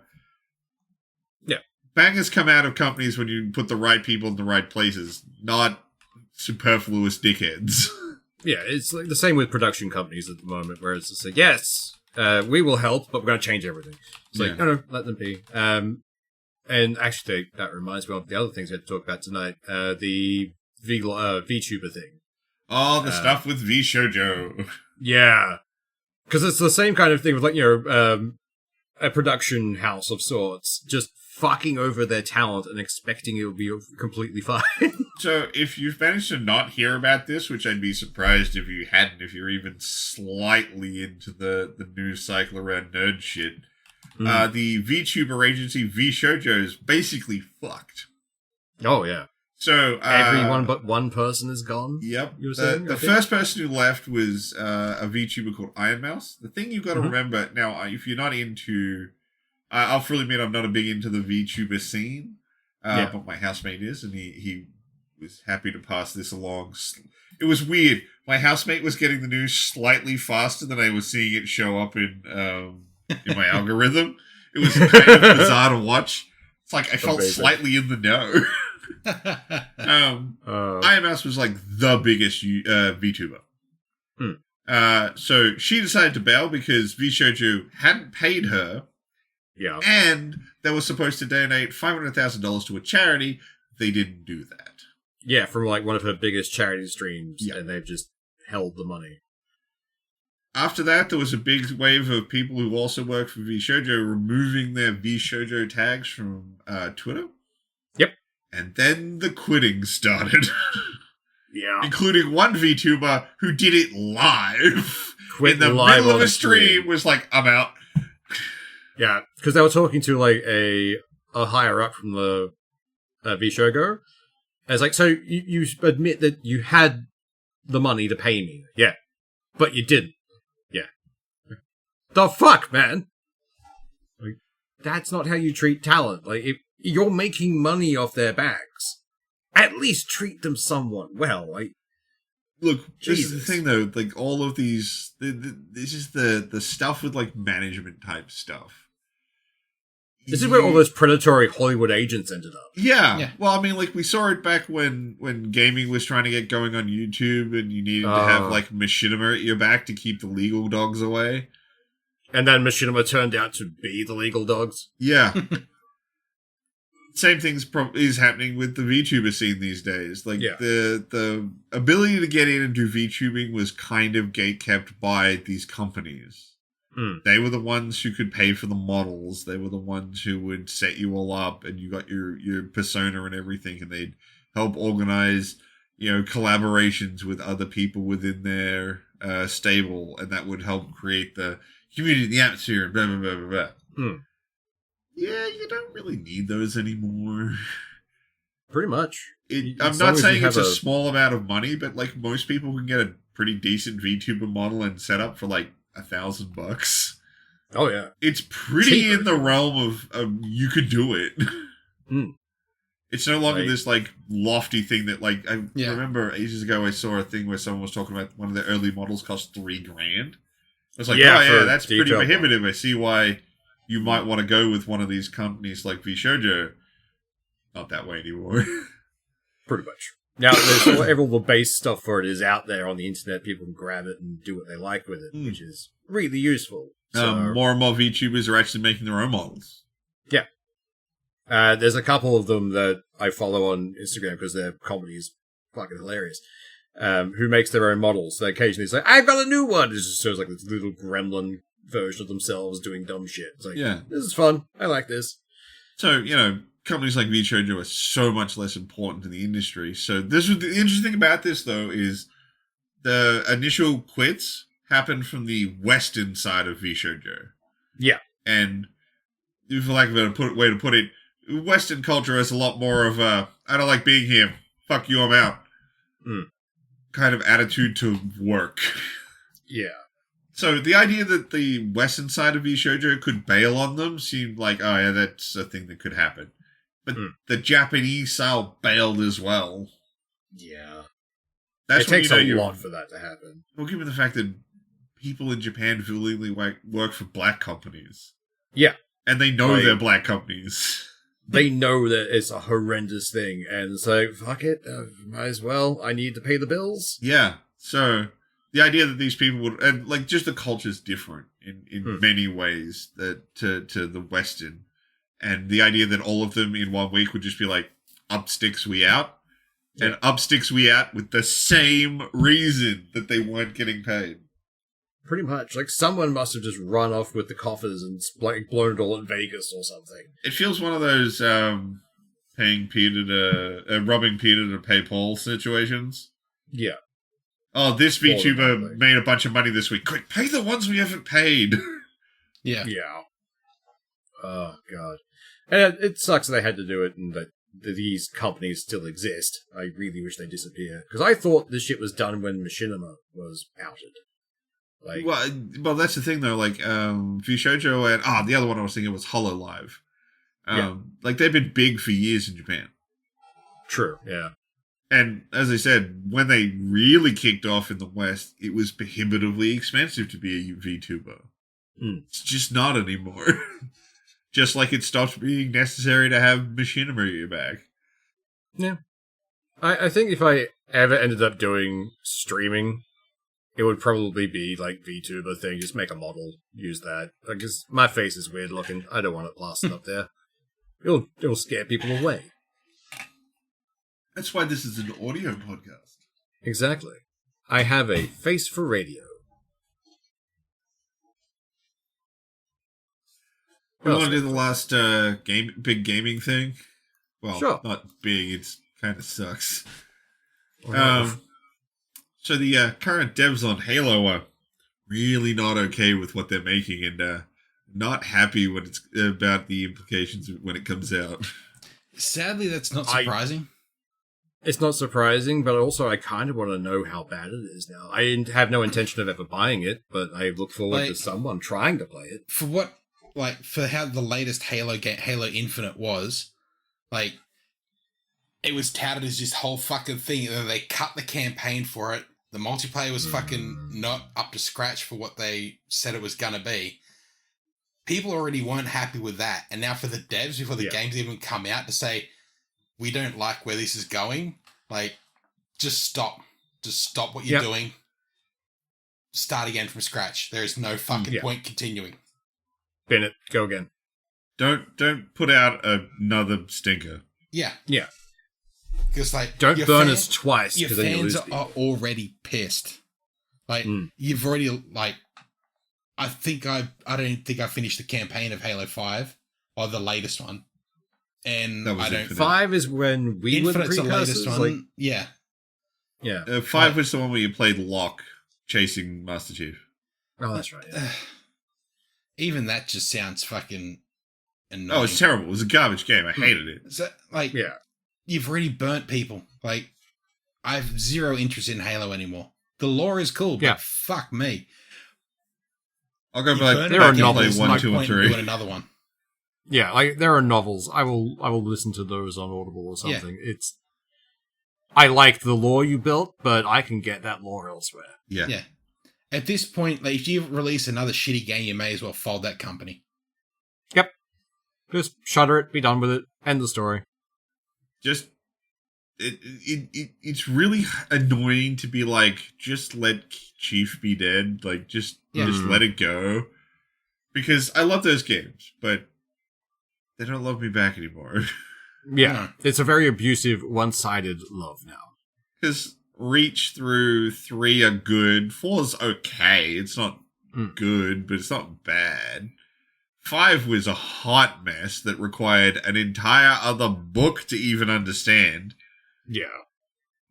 Speaker 3: Yeah.
Speaker 2: Bangers come out of companies when you put the right people in the right places, not superfluous dickheads.
Speaker 3: Yeah, it's like the same with production companies at the moment, where it's just like, yes, we will help, but we're going to change everything. It's like, no, let them be. And actually, that reminds me of the other things we had to talk about tonight, the VTuber thing.
Speaker 2: Oh, the stuff with Vshojo.
Speaker 3: Yeah. Because it's the same kind of thing with, like, a production house of sorts, just fucking over their talent and expecting it will be completely fine.
Speaker 2: So, if you've managed to not hear about this, which I'd be surprised if you hadn't, if you're even slightly into the news cycle around nerd shit, the VTuber agency Vshojo is basically fucked.
Speaker 3: Oh, yeah.
Speaker 2: So
Speaker 3: everyone but one person is gone?
Speaker 2: Yep.
Speaker 3: You were saying?
Speaker 2: The first person who left was a VTuber called Iron Mouse. The thing you've got to remember, now, if you're not into... I'll fully admit I'm not a big into the VTuber scene, but my housemate is, and he was happy to pass this along. It was weird. My housemate was getting the news slightly faster than I was seeing it show up in my algorithm. It was kind of bizarre to watch. It's like I felt slightly in the know. Iron Mouse was like the biggest VTuber. So she decided to bail because Vshojo hadn't paid her.
Speaker 3: Yeah.
Speaker 2: And they were supposed to donate $500,000 to a charity. They didn't do that.
Speaker 3: Yeah, from like one of her biggest charity streams, and they've just held the money.
Speaker 2: After that, there was a big wave of people who also work for Vshojo removing their Vshojo tags from Twitter.
Speaker 3: Yep.
Speaker 2: And then the quitting started.
Speaker 3: Yeah.
Speaker 2: Including one VTuber who did it live.
Speaker 3: Quit
Speaker 2: in the middle of a stream. Was like, I'm out.
Speaker 3: Yeah, because they were talking to like a higher up from the Vshojo. And it's like, so you admit that you had the money to pay me. Yeah. But you didn't. Yeah. The fuck, man? Like, that's not how you treat talent. Like, if you're making money off their backs. at least treat them somewhat well. Like,
Speaker 2: look, this is the
Speaker 3: Jesus.
Speaker 2: thing though. Like all of these, this is the stuff with like management type stuff.
Speaker 3: This is where all those predatory Hollywood agents ended up.
Speaker 2: Yeah. Well, I mean, like we saw it back when gaming was trying to get going on YouTube, and you needed to have like machinima at your back to keep the legal dogs away.
Speaker 3: And then machinima turned out to be the legal dogs.
Speaker 2: Yeah. Same thing's is happening with the VTuber scene these days. Like the ability to get in and do VTubing was kind of gatekept by these companies. They were the ones who could pay for the models. They were the ones who would set you all up, and you got your persona and everything, and they'd help organize, collaborations with other people within their stable, and that would help create the community, the atmosphere, and blah, blah, blah, blah, blah. Yeah, you don't really need those anymore.
Speaker 3: Pretty much.
Speaker 2: I'm not saying it's a small amount of money, but like most people can get a pretty decent VTuber model and set up for like $1,000.
Speaker 3: Oh yeah,
Speaker 2: it's pretty in the realm of you could do it. It's no longer this like lofty thing that like I remember ages ago I saw a thing where someone was talking about one of the early models cost $3,000. I was like, that's pretty prohibitive. I see why you might want to go with one of these companies like Vshojo. Not that way anymore.
Speaker 3: Pretty much. Now, there's all the base stuff for it is out there on the internet. People can grab it and do what they like with it, which is really useful. So,
Speaker 2: more and more VTubers are actually making their own models.
Speaker 3: Yeah. There's a couple of them that I follow on Instagram because their comedy is fucking hilarious. Who makes their own models. They occasionally say, I've got a new one. It just shows like this little gremlin version of themselves doing dumb shit. It's like, this is fun. I like this.
Speaker 2: So, companies like Vshojo are so much less important in the industry. So this was the interesting thing about this, though, is the initial quits happened from the Western side of Vshojo.
Speaker 3: Yeah.
Speaker 2: And, for lack of a way to put it, Western culture has a lot more of a, I don't like being here, fuck you, I'm out, kind of attitude to work.
Speaker 3: Yeah.
Speaker 2: So the idea that the Western side of Vshojo could bail on them seemed like, oh yeah, that's a thing that could happen. But the Japanese style bailed as well.
Speaker 3: Yeah.
Speaker 2: It
Speaker 3: takes a lot for that to happen.
Speaker 2: Well, given the fact that people in Japan willingly work for black companies.
Speaker 3: Yeah.
Speaker 2: And they know they're black companies.
Speaker 3: They know that it's a horrendous thing. And so, fuck it, might as well. I need to pay the bills.
Speaker 2: Yeah. So, the idea that these people would... And, like, just the culture's different in many ways to the Western. And the idea that all of them in 1 week would just be like, up sticks, we out. Yeah. And up sticks, we out with the same reason that they weren't getting paid.
Speaker 3: Pretty much. Like, someone must have just run off with the coffers and blown it all in Vegas or something.
Speaker 2: It feels one of those robbing Peter to pay Paul situations.
Speaker 3: Yeah.
Speaker 2: Oh, this VTuber made a bunch of money this week. Quick, pay the ones we haven't paid.
Speaker 4: Yeah.
Speaker 3: Yeah. Oh, God. And it sucks that they had to do it and that these companies still exist. I really wish they disappear. Because I thought this shit was done when Machinima was outed. Like,
Speaker 2: well, that's the thing, though. Like, Vshojo and... the other one I was thinking was HoloLive. Like, they've been big for years in Japan.
Speaker 3: True, yeah.
Speaker 2: And, as I said, when they really kicked off in the West, it was prohibitively expensive to be a VTuber. It's just not anymore. Just like it stopped being necessary to have machinima at your back.
Speaker 3: Yeah. I think if I ever ended up doing streaming, it would probably be like VTuber thing. Just make a model, use that. Because my face is weird looking. I don't want it plastered up there. It'll scare people away.
Speaker 2: That's why this is an audio podcast.
Speaker 3: Exactly. I have a face for radio.
Speaker 2: We want to do the last big gaming thing. Well,
Speaker 3: sure.
Speaker 2: Not big. It's kind of sucks. So the current devs on Halo are really not okay with what they're making and not happy when it's about the implications when it comes out.
Speaker 4: Sadly, that's not surprising.
Speaker 3: It's not surprising, but also I kind of want to know how bad it is now. I have no intention of ever buying it, but I look forward to someone trying to play it.
Speaker 4: For how the latest Halo game, Halo Infinite was, like, it was touted as this whole fucking thing, and then they cut the campaign for it. The multiplayer was fucking not up to scratch for what they said it was gonna be. People already weren't happy with that, and now for the devs, before the games even come out, to say, we don't like where this is going, like, just stop. Just stop what you're doing. Start again from scratch. There is no fucking point continuing.
Speaker 3: Bennett, go again.
Speaker 2: Don't put out another stinker.
Speaker 4: Yeah.
Speaker 3: Yeah.
Speaker 4: Because, like,
Speaker 3: don't burn us twice.
Speaker 4: Your fans are already pissed. Like, you've already, like, I don't think I finished the campaign of Halo 5, or the latest one. And I don't...
Speaker 2: Infinite.
Speaker 3: 5 is when we
Speaker 4: Infinite's
Speaker 3: were the
Speaker 4: the latest one.
Speaker 3: like,
Speaker 4: yeah.
Speaker 3: Yeah.
Speaker 2: 5 was the one where you played Locke chasing Master Chief.
Speaker 3: Oh, that's right. Yeah.
Speaker 4: Even that just sounds fucking annoying.
Speaker 2: Oh, it's terrible. It was a garbage game. I hated it.
Speaker 4: So, like, you've already burnt people. Like, I have zero interest in Halo anymore. The lore is cool, but fuck me.
Speaker 2: I'll go back.
Speaker 3: There are novels.
Speaker 2: 1, 2, and 3.
Speaker 4: Doing another one.
Speaker 3: Yeah, like there are novels. I will listen to those on Audible or something. I liked the lore you built, but I can get that lore elsewhere.
Speaker 2: Yeah.
Speaker 4: At this point, like, if you release another shitty game, you may as well fold that company.
Speaker 3: Yep. Just shutter it, be done with it, end the story.
Speaker 2: Just it's really annoying to be like, just let Chief be dead. Like, just let it go. Because I love those games, but they don't love me back anymore.
Speaker 3: Yeah, it's a very abusive, one-sided love now.
Speaker 2: Because Reach through 3 are good. 4's okay. It's not good, but it's not bad. 5 was a hot mess that required an entire other book to even understand.
Speaker 3: Yeah.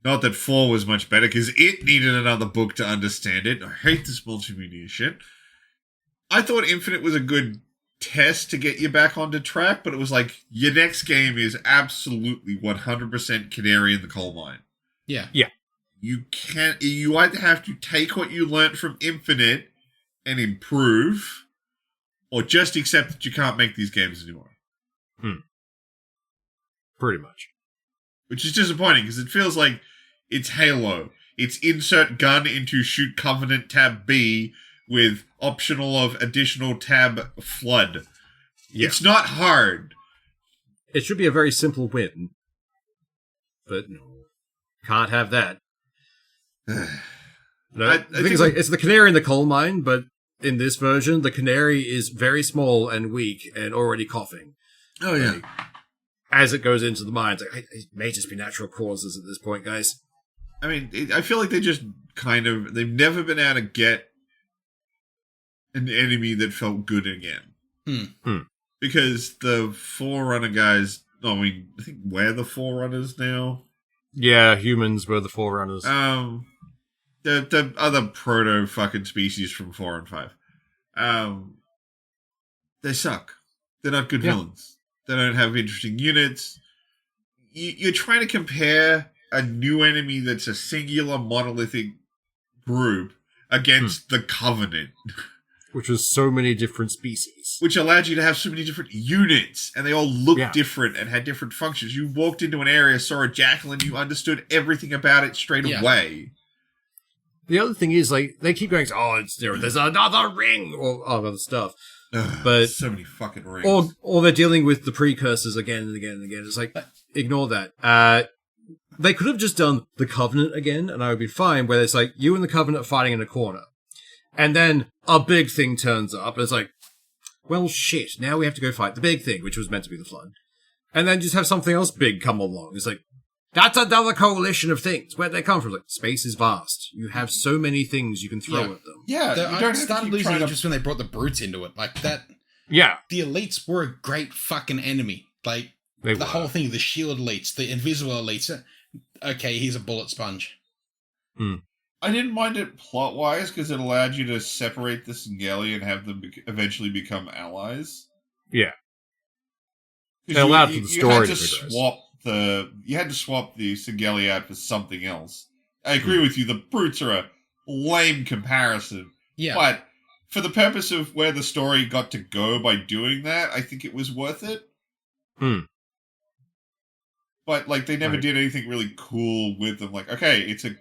Speaker 2: Not that 4 was much better, because it needed another book to understand it. I hate this multimedia shit. I thought Infinite was a good test to get you back onto track, but it was like, your next game is absolutely 100% canary in the coal mine.
Speaker 4: Yeah.
Speaker 3: Yeah.
Speaker 2: You either have to take what you learnt from Infinite and improve, or just accept that you can't make these games anymore.
Speaker 3: Pretty much.
Speaker 2: Which is disappointing, because it feels like it's Halo. It's insert gun into shoot Covenant tab B with optional of additional tab flood. Yeah. It's not hard.
Speaker 3: It should be a very simple win. But no. Can't have that. The thing is, like, it's the canary in the coal mine, but in this version, the canary is very small and weak and already coughing.
Speaker 2: Oh, yeah.
Speaker 3: Like, as it goes into the mine, it's like, it may just be natural causes at this point, guys.
Speaker 2: I mean, I feel like they just they've never been able to get an enemy that felt good again. Because the Forerunner guys, I think we're the Forerunners now.
Speaker 3: Yeah, humans were the Forerunners.
Speaker 2: The other proto fucking species from 4 and 5. They suck. They're not good villains. They don't have interesting units. You're trying to compare a new enemy that's a singular monolithic group against the Covenant.
Speaker 3: Which was so many different species.
Speaker 2: Which allowed you to have so many different units, and they all looked different and had different functions. You walked into an area, saw a jackal, and you understood everything about it straight away.
Speaker 3: The other thing is, like, they keep going, there's another ring, or other stuff. But
Speaker 2: so many fucking rings.
Speaker 3: Or they're dealing with the precursors again and again and again. It's like, ignore that. They could have just done the Covenant again, and I would be fine, where it's like, you and the Covenant are fighting in a corner. And then a big thing turns up, and it's like, well, shit, now we have to go fight the big thing, which was meant to be the Flood. And then just have something else big come along. It's like, that's another coalition of things. Where'd they come from? Like, space is vast. You have so many things you can throw at them.
Speaker 2: Yeah,
Speaker 4: I started losing interest when they brought the brutes into it. Like, that...
Speaker 3: Yeah.
Speaker 4: The elites were a great fucking enemy. Like, the whole thing, the shield elites, the invisible elites. Okay, here's a bullet sponge.
Speaker 2: I didn't mind it plot-wise, because it allowed you to separate the Singeli and have them eventually become allies.
Speaker 3: Yeah. It allowed for the story to
Speaker 2: you had to swap the Singeli out for something else. I agree with you, the brutes are a lame comparison.
Speaker 4: Yeah.
Speaker 2: But for the purpose of where the story got to go by doing that, I think it was worth it. But, like, they never
Speaker 3: Right.
Speaker 2: did anything really cool with them. Like, okay, it's a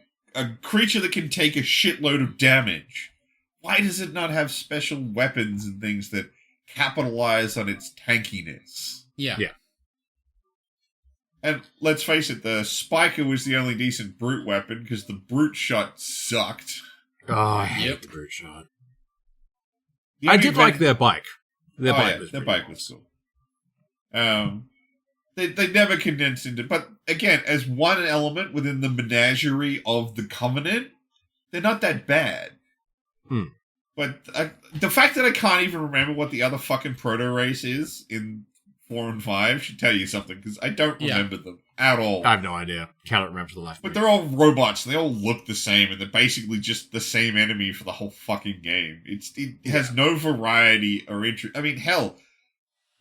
Speaker 2: creature that can take a shitload of damage. Why does it not have special weapons and things that capitalize on its tankiness?
Speaker 4: Yeah.
Speaker 3: Yeah.
Speaker 2: And let's face it, the Spiker was the only decent brute weapon, because the brute shot sucked.
Speaker 3: Oh, I hate
Speaker 4: Yep.
Speaker 3: the brute shot.
Speaker 2: The
Speaker 3: I
Speaker 2: only
Speaker 3: did like their bike. Their bike was
Speaker 2: their
Speaker 3: pretty
Speaker 2: bike was cool. They never condensed into, but again, as one element within the menagerie of the Covenant, they're not that bad. But the fact that I can't even remember what the other fucking proto race is in 4 and 5 should tell you something, because I don't remember them at all.
Speaker 3: I have no idea. Cannot remember the life of
Speaker 2: But
Speaker 3: me.
Speaker 2: they're all robots. They all look the same, and they're basically just the same enemy for the whole fucking game. It has no variety or interest. I mean, hell,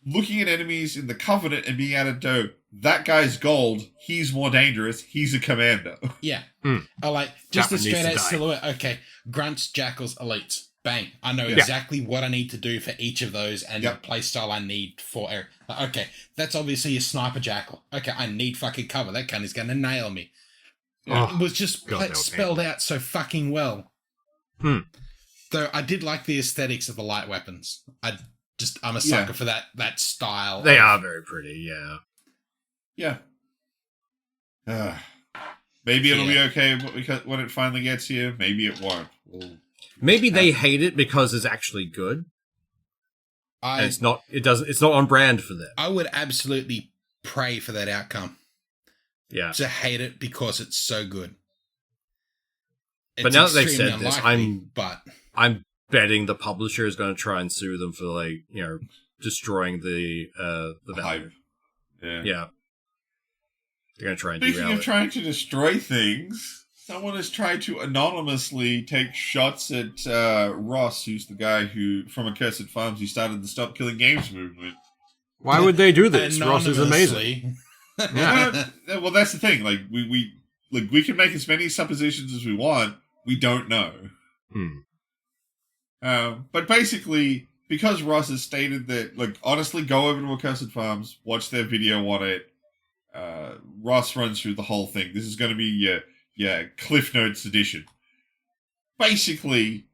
Speaker 2: looking at enemies in the Covenant and being able to go, that guy's gold, he's more dangerous, he's a commander.
Speaker 4: Yeah.
Speaker 3: Mm.
Speaker 4: I like just
Speaker 3: That
Speaker 4: the
Speaker 3: one needs
Speaker 4: straight
Speaker 3: to
Speaker 4: out
Speaker 3: die.
Speaker 4: silhouette. Okay, grunts, jackals, elites. Bang. I know
Speaker 3: Yeah.
Speaker 4: exactly what I need to do for each of those and
Speaker 2: Yep.
Speaker 4: the playstyle I need for. Okay, that's obviously a sniper jackal. Okay, I need fucking cover. That cunt is going to nail me.
Speaker 3: Oh,
Speaker 4: It was just
Speaker 3: God, that was
Speaker 4: spelled out so fucking well. Though I did like the aesthetics of the light weapons. I'm a sucker for that style.
Speaker 3: They are very pretty, yeah.
Speaker 2: Yeah. Maybe it'll be okay when it finally gets here. Maybe it won't.
Speaker 3: Maybe they hate it because it's actually good. And it's not on brand for them.
Speaker 4: I would absolutely pray for that outcome.
Speaker 3: Yeah.
Speaker 4: To hate it because it's so good.
Speaker 3: But now that they've
Speaker 4: extremely
Speaker 3: said this,
Speaker 4: unlikely,
Speaker 3: I'm betting the publisher is going to try and sue them for, like, you know, destroying the value.
Speaker 2: Hype.
Speaker 3: Yeah. They're going to try and
Speaker 2: Speaking
Speaker 3: derail
Speaker 2: of
Speaker 3: it.
Speaker 2: trying to destroy things, someone has tried to anonymously take shots at Ross, who's the guy from Accursed Farms who started the Stop Killing Games movement.
Speaker 3: Why would they do this? Ross is amazing.
Speaker 4: Anonymously.
Speaker 2: Well, that's the thing. Like we can make as many suppositions as we want. We don't know. But basically, because Ross has stated that, like, honestly, go over to Accursed Farms, watch their video on it. Ross runs through the whole thing. This is going to be Cliff Notes edition. Basically,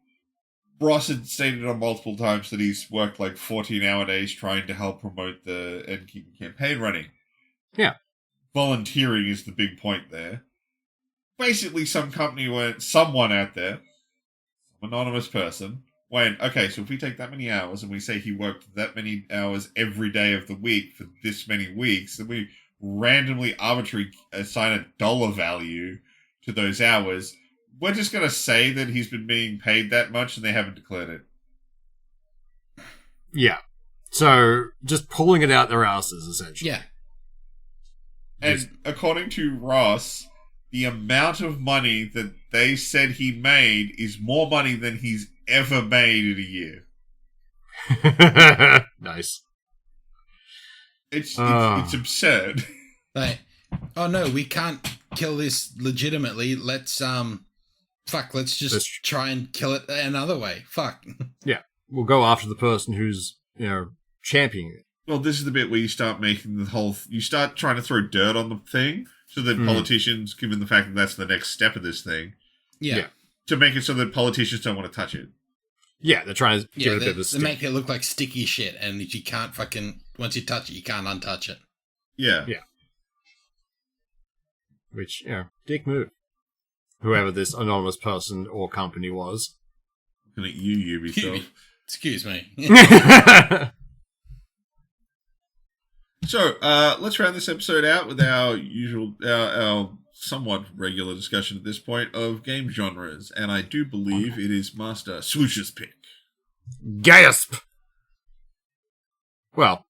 Speaker 2: Ross had stated on multiple times that he's worked like 14-hour days trying to help promote the End King campaign running.
Speaker 3: Yeah.
Speaker 2: Volunteering is the big point there. Basically, someone out there, some anonymous person, went, okay, so if we take that many hours and we say he worked that many hours every day of the week for this many weeks, then we randomly arbitrarily assign a dollar value to those hours, we're just going to say that he's been being paid that much and they haven't declared it.
Speaker 3: Yeah. So, just pulling it out their asses, essentially.
Speaker 4: Yeah.
Speaker 2: And according to Ross, the amount of money that they said he made is more money than he's ever made in a year.
Speaker 3: Nice.
Speaker 2: It's absurd.
Speaker 4: Like, oh no, we can't kill this legitimately. Let's just try and kill it another way. Fuck.
Speaker 3: Yeah. We'll go after the person who's, you know, championing it.
Speaker 2: Well, this is the bit where you start making you start trying to throw dirt on the thing, so that politicians, given the fact that that's the next step of this thing,
Speaker 4: Yeah.
Speaker 2: to make it so that politicians don't want to touch it.
Speaker 3: Yeah, they're trying to give it a bit of a
Speaker 4: They
Speaker 3: stick.
Speaker 4: make it look like sticky shit, and you can't once you touch it, you can't untouch it.
Speaker 2: Yeah.
Speaker 3: Yeah. Which, you know, dick move. Whoever this anonymous person or company was.
Speaker 2: Looking at you, Ubisoft.
Speaker 4: Excuse me.
Speaker 2: So, let's round this episode out with our usual, our somewhat regular discussion at this point of game genres, and I do believe it is Master Swoosh's pick.
Speaker 3: Gasp! Well,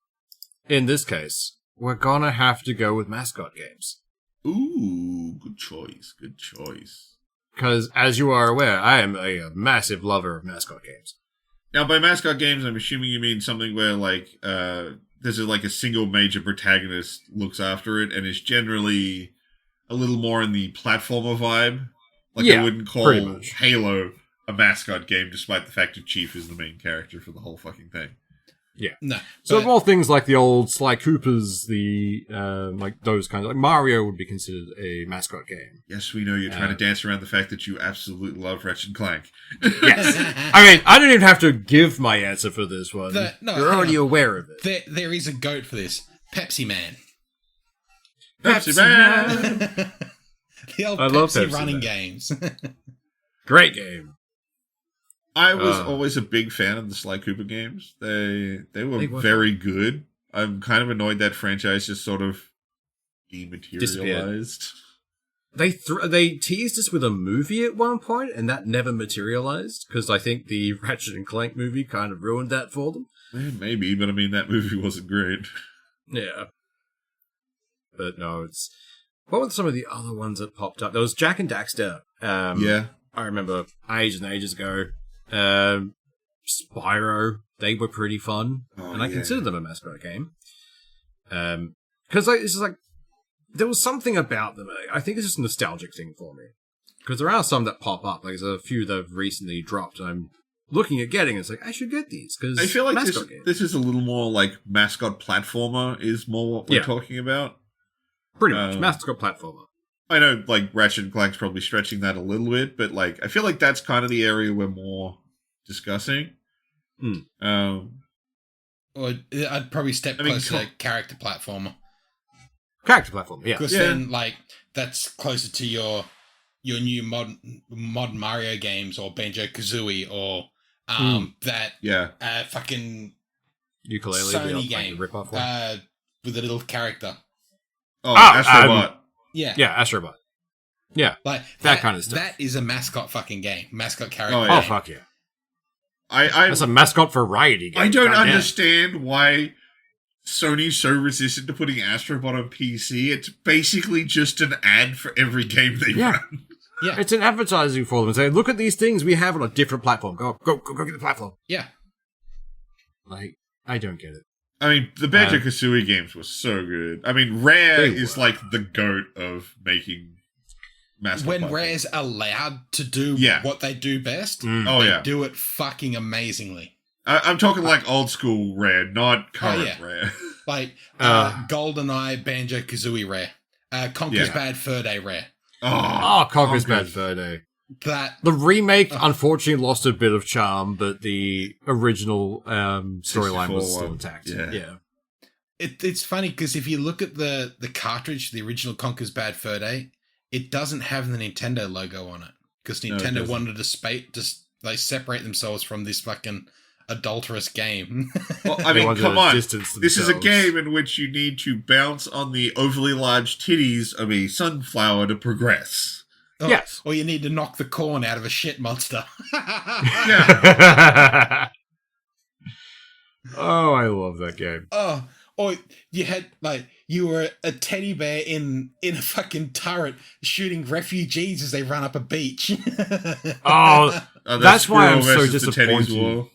Speaker 3: in this case, we're gonna have to go with mascot games.
Speaker 2: Ooh, good choice, good choice.
Speaker 3: Because, as you are aware, I am a massive lover of mascot games.
Speaker 2: Now, by mascot games, I'm assuming you mean something where, like, there's a single major protagonist looks after it, and is generally a little more in the platformer vibe. Like,
Speaker 3: Yeah,
Speaker 2: I wouldn't call
Speaker 3: pretty much.
Speaker 2: Halo a mascot game, despite the fact that Chief is the main character for the whole fucking thing.
Speaker 3: Yeah.
Speaker 4: No.
Speaker 3: So
Speaker 4: but-
Speaker 3: more things like the old Sly Coopers, the like those kinds of, like Mario would be considered a mascot game.
Speaker 2: Yes, we know you're trying to dance around the fact that you absolutely love Ratchet and Clank.
Speaker 3: Yes. I mean, I don't even have to give my answer for this one.
Speaker 4: No,
Speaker 3: You're already
Speaker 4: hang on.
Speaker 3: aware of it.
Speaker 4: There is a goat for this. Pepsi Man.
Speaker 2: Pepsi Man!
Speaker 4: The old
Speaker 3: I love
Speaker 4: Pepsi
Speaker 3: Pepsi
Speaker 4: running
Speaker 3: Man.
Speaker 4: games.
Speaker 3: Great game.
Speaker 2: I was always a big fan of the Sly Cooper games. They were very good. I'm kind of annoyed that franchise just sort of dematerialized.
Speaker 3: They teased us with a movie at one point, and that never materialized, because I think the Ratchet and Clank movie kind of ruined that for them.
Speaker 2: Maybe, but I mean, that movie wasn't great.
Speaker 3: Yeah. But no, it's... What were some of the other ones that popped up? There was Jack and Daxter.
Speaker 2: Yeah.
Speaker 3: I remember ages and ages ago. Spyro, they were pretty fun. And I consider them a mascot game. Because it's just like, there was something about them. I think it's just a nostalgic thing for me. Because there are some that pop up. Like, there's a few that have recently dropped. And I'm looking at getting. It's like, I should get these. Because
Speaker 2: I feel like this is a little more like mascot platformer is more what we're talking about.
Speaker 3: Pretty much. Mascot platformer.
Speaker 2: I know, like, Ratchet and Clank's probably stretching that a little bit, but, like, I feel like that's kind of the area we're more discussing.
Speaker 4: Or I'd probably step closer to character platformer.
Speaker 3: Character platformer, yeah.
Speaker 4: Because then, like, that's closer to your new modern Mario games or Banjo-Kazooie or that fucking
Speaker 3: ukulele
Speaker 4: Sony game
Speaker 3: rip-off
Speaker 4: with a little character.
Speaker 2: Oh, Astrobot.
Speaker 4: Yeah,
Speaker 3: Astrobot. Yeah,
Speaker 4: like
Speaker 3: that kind of stuff.
Speaker 4: That is a mascot fucking game, mascot character.
Speaker 3: Oh fuck yeah! That's a mascot variety game.
Speaker 2: I don't understand why Sony's so resistant to putting Astrobot on PC. It's basically just an ad for every game they run.
Speaker 3: Yeah, it's an advertising for them. Saying, look at these things we have on a different platform. Go get the platform.
Speaker 4: Yeah,
Speaker 3: like I don't get it.
Speaker 2: I mean, the Banjo-Kazooie games were so good. I mean, Rare is like the goat of making mascot
Speaker 4: when
Speaker 2: platforms.
Speaker 4: Rare's allowed to do what they do best, they do it fucking amazingly.
Speaker 2: I'm talking like old school Rare, not current Rare.
Speaker 4: Like GoldenEye, Banjo-Kazooie Rare. Conker's Bad Fur Day Rare.
Speaker 3: Conker's Bad Fur Day. The remake unfortunately lost a bit of charm, but the original storyline was still intact. Yeah.
Speaker 4: It's funny because if you look at the cartridge, the original Conker's Bad Fur Day, it doesn't have the Nintendo logo on it because Nintendo wanted to separate themselves from this fucking adulterous game.
Speaker 2: Well, I mean, come on. This is a game in which you need to bounce on the overly large titties of a sunflower to progress.
Speaker 3: Yes.
Speaker 4: Or you need to knock the corn out of a shit monster.
Speaker 3: Yeah. Oh, I love that game.
Speaker 4: Or you had, like, you were a teddy bear in a fucking turret shooting refugees as they run up a beach.
Speaker 3: That's why I'm so disappointed.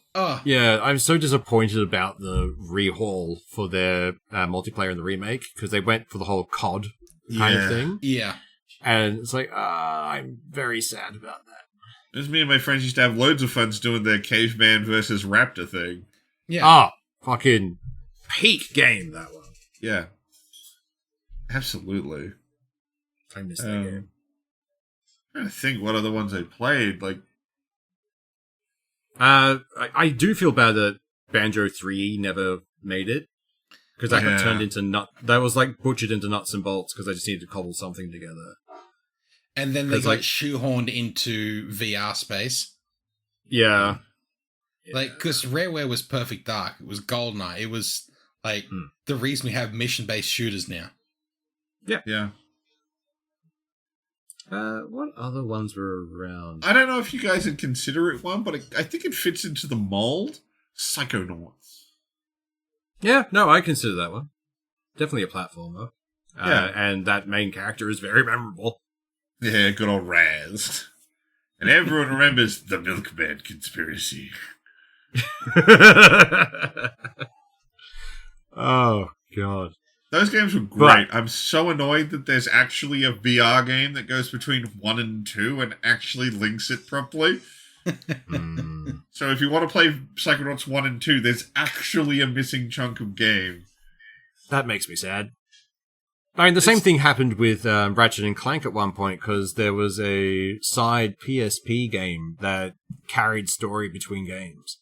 Speaker 4: Yeah,
Speaker 3: I'm so disappointed about the rehaul for their multiplayer in the remake, because they went for the whole COD kind of thing.
Speaker 4: Yeah.
Speaker 3: And it's like, I'm very sad about that.
Speaker 2: This me and my friends used to have loads of fun doing their caveman versus raptor thing.
Speaker 4: Yeah.
Speaker 3: Fucking peak game, that one.
Speaker 2: Yeah. Absolutely.
Speaker 3: I miss that game.
Speaker 2: I'm trying to think what other ones I played. Like,
Speaker 3: I do feel bad that Banjo 3 never made it. Because that got turned into that was like butchered into nuts and bolts because I just needed to cobble something together.
Speaker 4: And then they got shoehorned into VR space.
Speaker 3: Yeah.
Speaker 4: Like, because Rareware was Perfect Dark. It was GoldenEye. It was, like, the reason we have mission-based shooters now.
Speaker 2: Yeah.
Speaker 3: What other ones were around?
Speaker 2: I don't know if you guys would consider it one, but I think it fits into the mold. Psychonauts.
Speaker 3: Yeah, no, I consider that one. Definitely a platformer. And that main character is very memorable.
Speaker 2: Yeah, good old Raz. And everyone remembers the Milkman conspiracy.
Speaker 3: Oh, God.
Speaker 2: Those games were great. I'm so annoyed that there's actually a VR game that goes between 1 and 2 and actually links it properly. So if you want to play Psychonauts 1 and 2, there's actually a missing chunk of game.
Speaker 3: That makes me sad. I mean, the same thing happened with Ratchet and Clank at one point, because there was a side PSP game that carried story between games.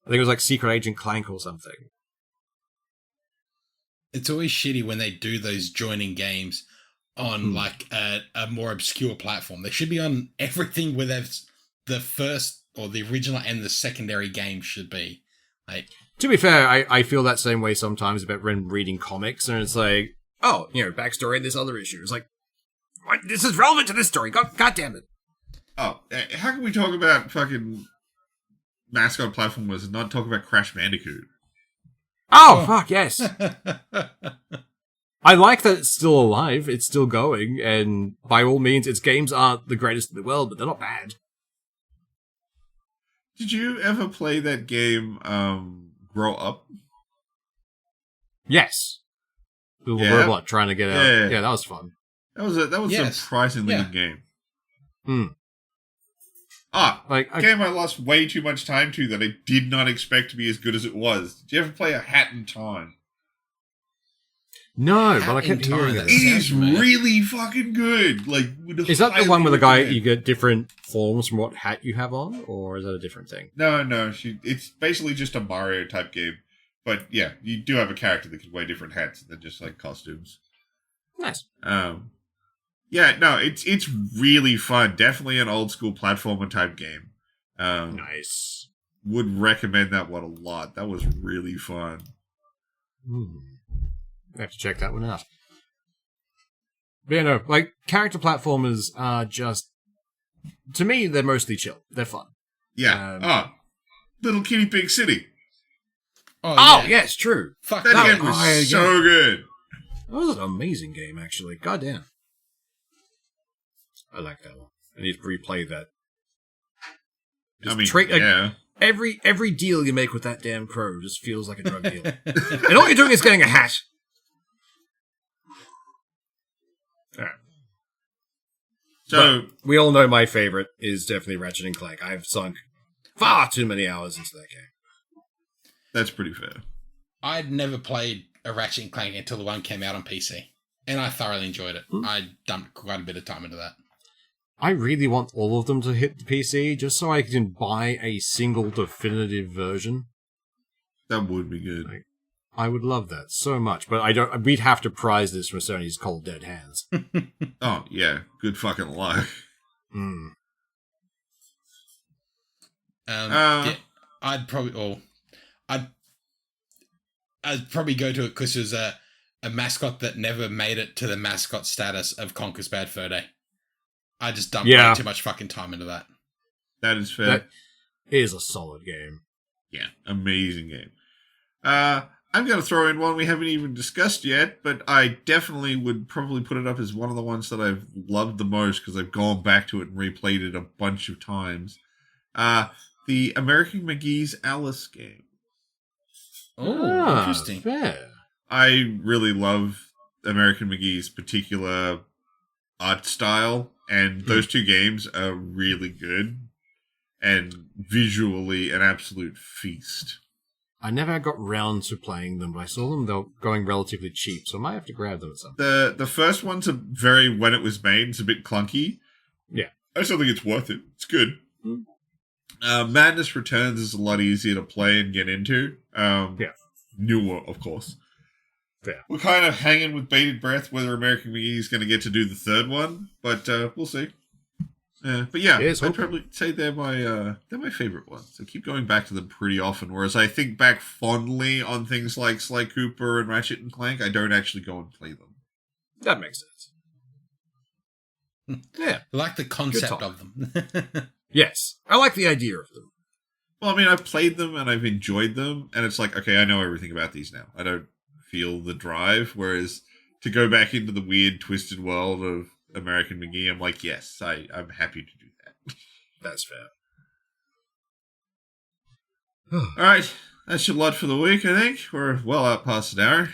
Speaker 3: I think it was like Secret Agent Clank or something.
Speaker 4: It's always shitty when they do those joining games on like a more obscure platform. They should be on everything where the first or the original and the secondary game should be. Like,
Speaker 3: to be fair, I feel that same way sometimes about when reading comics, and it's like, oh, backstory in this other issue. It's like, what? This is relevant to this story. God damn it.
Speaker 2: Oh, how can we talk about fucking mascot platformers and not talk about Crash Bandicoot?
Speaker 3: Oh, fuck, yes. I like that it's still alive, it's still going, and by all means, its games aren't the greatest in the world, but they're not bad.
Speaker 2: Did you ever play that game, Grow Up?
Speaker 3: Yes. The little robot trying to get out. Yeah, that was fun.
Speaker 2: That was a surprisingly good game. A game I lost way too much time to that I did not expect to be as good as it was. Did you ever play A Hat in Time?
Speaker 3: No, but I kept hearing
Speaker 2: it. It is really fucking good.
Speaker 3: Is that the one where the guy, you get different forms from what hat you have on, or is that a different thing?
Speaker 2: No, it's basically just a Mario type game. But yeah, you do have a character that can wear different hats than just like costumes.
Speaker 3: Nice.
Speaker 2: Yeah, no, it's really fun. Definitely an old school platformer type game.
Speaker 3: Nice.
Speaker 2: Would recommend that one a lot. That was really fun.
Speaker 3: I have to check that one out. But yeah, no, like, character platformers are just, to me, they're mostly chill. They're fun.
Speaker 2: Yeah. Little Kitty Big City.
Speaker 3: Oh, yes, true.
Speaker 2: Fuck, that game was so good.
Speaker 3: That was an amazing game, actually. Goddamn. I like that one. I need to replay that. Every deal you make with that damn crow just feels like a drug deal. And all you're doing is getting a hat.
Speaker 2: So
Speaker 3: but we all know my favorite is definitely Ratchet and Clank. I've sunk far too many hours into that game.
Speaker 2: That's pretty fair.
Speaker 4: I'd never played a Ratchet and Clank until the one came out on PC, and I thoroughly enjoyed it. I dumped quite a bit of time into that.
Speaker 3: I really want all of them to hit the PC just so I can buy a single definitive version.
Speaker 2: That would be good.
Speaker 3: I would love that so much, but we'd have to prize this from Sony's cold dead hands.
Speaker 2: Oh, yeah. Good fucking luck.
Speaker 4: I'd probably go to it because it was a mascot that never made it to the mascot status of Conker's Bad Fur Day. I just dumped way too much fucking time into that.
Speaker 2: That is fair.
Speaker 3: That is a solid game.
Speaker 2: Yeah, amazing game. I'm going to throw in one we haven't even discussed yet, but I definitely would probably put it up as one of the ones that I've loved the most because I've gone back to it and replayed it a bunch of times. The American McGee's Alice game.
Speaker 4: Oh, interesting.
Speaker 3: Fair.
Speaker 2: I really love American McGee's particular art style, and those two games are really good and visually an absolute feast.
Speaker 3: I never got round to playing them, but I saw them, they're going relatively cheap, so I might have to grab them at some point.
Speaker 2: The first one's when it was made, it's a bit clunky.
Speaker 3: Yeah.
Speaker 2: I still think it's worth it. It's good. Madness Returns is a lot easier to play and get into. Newer, of course.
Speaker 3: Yeah.
Speaker 2: We're kind of hanging with bated breath whether American McGee is going to get to do the third one, but we'll see. But yeah, I'd probably say they're my favorite ones. I keep going back to them pretty often, whereas I think back fondly on things like Sly Cooper and Ratchet and Clank. I don't actually go and play them.
Speaker 3: That makes sense. Yeah.
Speaker 4: I like the concept of them.
Speaker 3: Yes. I like the idea of them.
Speaker 2: Well, I mean, I've played them and I've enjoyed them, and it's like, okay, I know everything about these now. I don't feel the drive, whereas to go back into the weird, twisted world of American McGee, I'm like, yes, I'm happy to do that.
Speaker 3: That's fair.
Speaker 2: Alright, that's your lot for the week, I think. We're well out past an hour.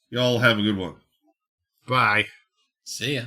Speaker 2: Y'all have a good one.
Speaker 3: Bye.
Speaker 4: See ya.